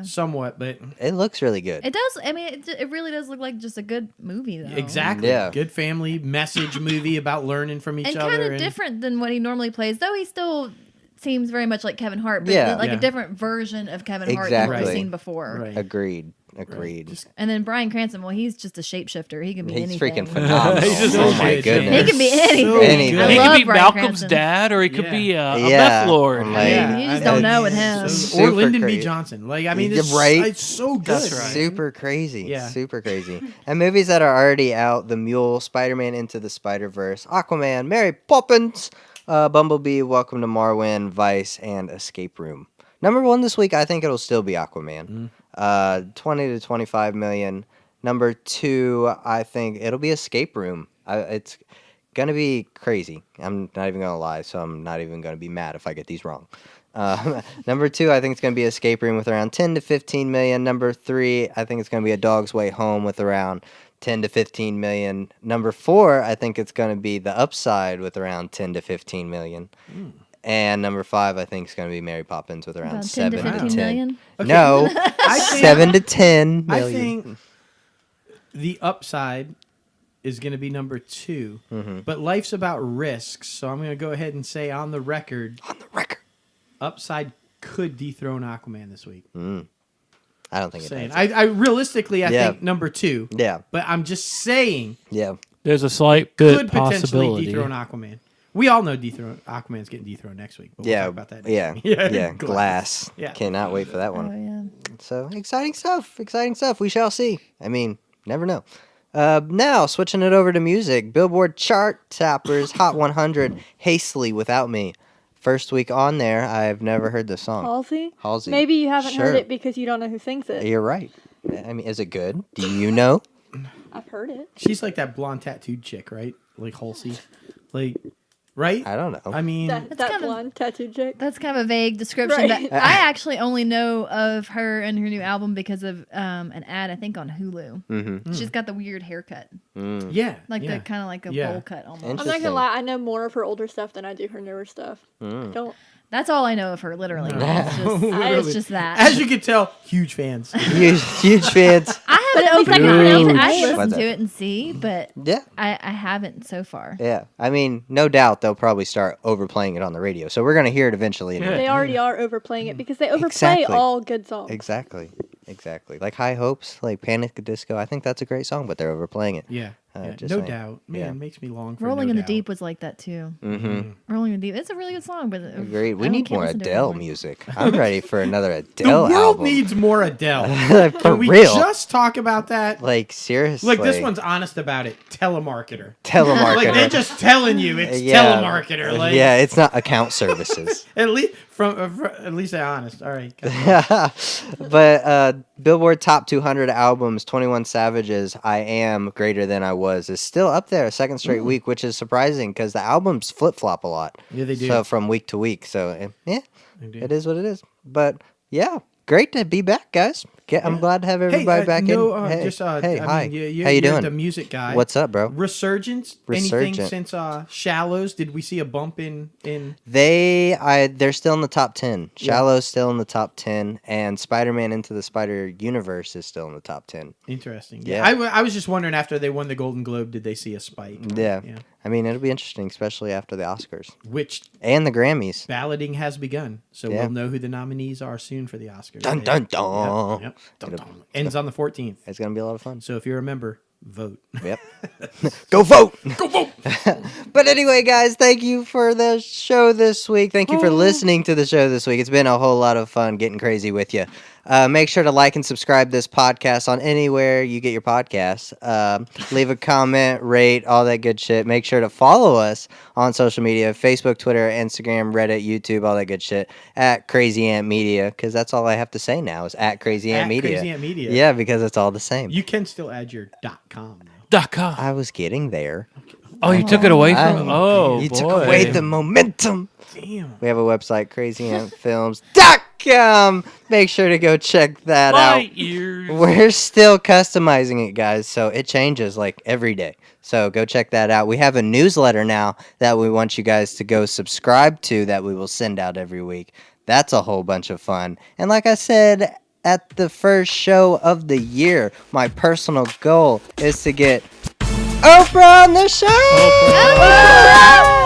somewhat. But it looks really good. It does. I mean, it really does look like just a good movie, though. Exactly. Yeah, good family message movie about learning from each other, and kind of different than what he normally plays. Though he still seems very much like Kevin Hart, but a different version of Kevin Hart than we've seen before. Right. Agreed. And then Bryan Cranston, well, he's just a shapeshifter. He can be anything. He's freaking phenomenal. Oh my goodness. He can be anything. So he could be Malcolm's dad, or he could be a Meth Lord. You just don't know with him. Or Lyndon B. Johnson. Like, I mean, it's so good. That's right. Super crazy. Yeah. Super crazy. And movies that are already out: The Mule, Spider-Man Into the Spider-Verse, Aquaman, Mary Poppins, Bumblebee, Welcome to Marwen, Vice, and Escape Room. Number one this week, I think it'll still be Aquaman. 20 to 25 million. Number two, I think it'll be Escape Room. It's gonna be crazy. I'm not even gonna lie, so I'm not even gonna be mad if I get these wrong. Number two, I think it's gonna be Escape Room with around 10 to 15 million. Number three, I think it's gonna be A Dog's Way Home with around 10 to 15 million. Number four, I think it's gonna be The Upside with around 10 to 15 million. And number five, I think, is going to be Mary Poppins with around 7 to 10 million. Okay. No, 7 to 10 million. I think The Upside is going to be number two. But life's about risks, so I'm going to go ahead and say on the record, Upside could dethrone Aquaman this week. I don't think it does. I realistically, I think number two. Yeah. But I'm just saying. Yeah. There's a slight good could potentially dethrone Aquaman. We all know Aquaman's getting dethroned next week. But we'll talk about that next week. Glass. Yeah. Cannot wait for that one. Oh, yeah. So, exciting stuff. We shall see. I mean, never know. Now, switching it over to music. Billboard chart toppers, Hot 100, Hastily Without Me. First week on there, I've never heard this song. Halsey. Maybe you haven't heard it because you don't know who sings it. You're right. I mean, is it good? Do you know? I've heard it. She's like that blonde tattooed chick, right? Like Halsey. Like... Right? I don't know. I mean... That blonde tattooed chick. That's kind of a vague description. Right. But I actually only know of her and her new album because of an ad, I think, on Hulu. She's got the weird haircut. Yeah. The kind of like a bowl cut almost. I'm not going to lie. I know more of her older stuff than I do her newer stuff. That's all I know of her, literally. It's just that. As you can tell, huge fans. huge fans. I haven't I listen to it and see, but I haven't so far. Yeah. I mean, no doubt they'll probably start overplaying it on the radio. So we're going to hear it eventually. Anyway. They already are overplaying it because they overplay all good songs. Exactly. Like High Hopes, like Panic at Disco. I think that's a great song, but they're overplaying it. Yeah. No doubt. Man, it makes me long for Rolling No in the Doubt. Deep was like that too. Mm-hmm. Rolling in the Deep. It's a really good song, but Agreed. We need more listen to it Adele anymore. music. I'm ready for another The Adele world album. needs more Adele. For Can we real. just talk about that? Like, seriously. Look, this one's honest about it. Telemarketer. telemarketer. Like they're just telling you it's telemarketer. Like, yeah, it's not account services. At least they're honest. All right. But Billboard Top 200 albums, 21 Savage's "I Am Greater Than I Was" is still up there a second straight week, which is surprising because the albums flip flop a lot. Yeah, they do. So from week to week. So it is what it is. But yeah, great to be back, guys. I'm glad to have everybody back in. Hey, hi. How you doing? The music guy. What's up, bro? Resurgence? Anything since Shallows? Did we see a bump in? They're still in the top 10. Shallow's still in the top 10, and Spider-Man Into the Spider-Universe is still in the top 10. Interesting. Yeah. I was just wondering, after they won the Golden Globe, did they see a spike? Yeah. I mean, it'll be interesting, especially after the Oscars. And the Grammys. Balloting has begun, so we'll know who the nominees are soon for the Oscars. Dun, dun, dun. Yep. Dun, dun. Ends on the 14th. It's going to be a lot of fun. So if you're a member, vote. Yep. Go vote! Go vote! But anyway, guys, thank you for the show this week. Thank you for listening to the show this week. It's been a whole lot of fun getting crazy with you. Make sure to like and subscribe this podcast on anywhere you get your podcasts. Leave a comment, rate, all that good shit. Make sure to follow us on social media, Facebook, Twitter, Instagram, Reddit, YouTube, all that good shit, at Crazy Ant Media, because that's all I have to say now is at Crazy Ant Media. Crazy Ant Media. Yeah, because it's all the same. You can still add your .com though. .com. I was getting there. Oh, you took it away from? You took away the momentum. Damn. We have a website, crazyantfilms.com. Make sure to go check that out. Ears. We're still customizing it, guys, so it changes like every day. So go check that out. We have a newsletter now that we want you guys to go subscribe to that we will send out every week. That's a whole bunch of fun. And like I said at the first show of the year, my personal goal is to get Oprah on the show! Oprah!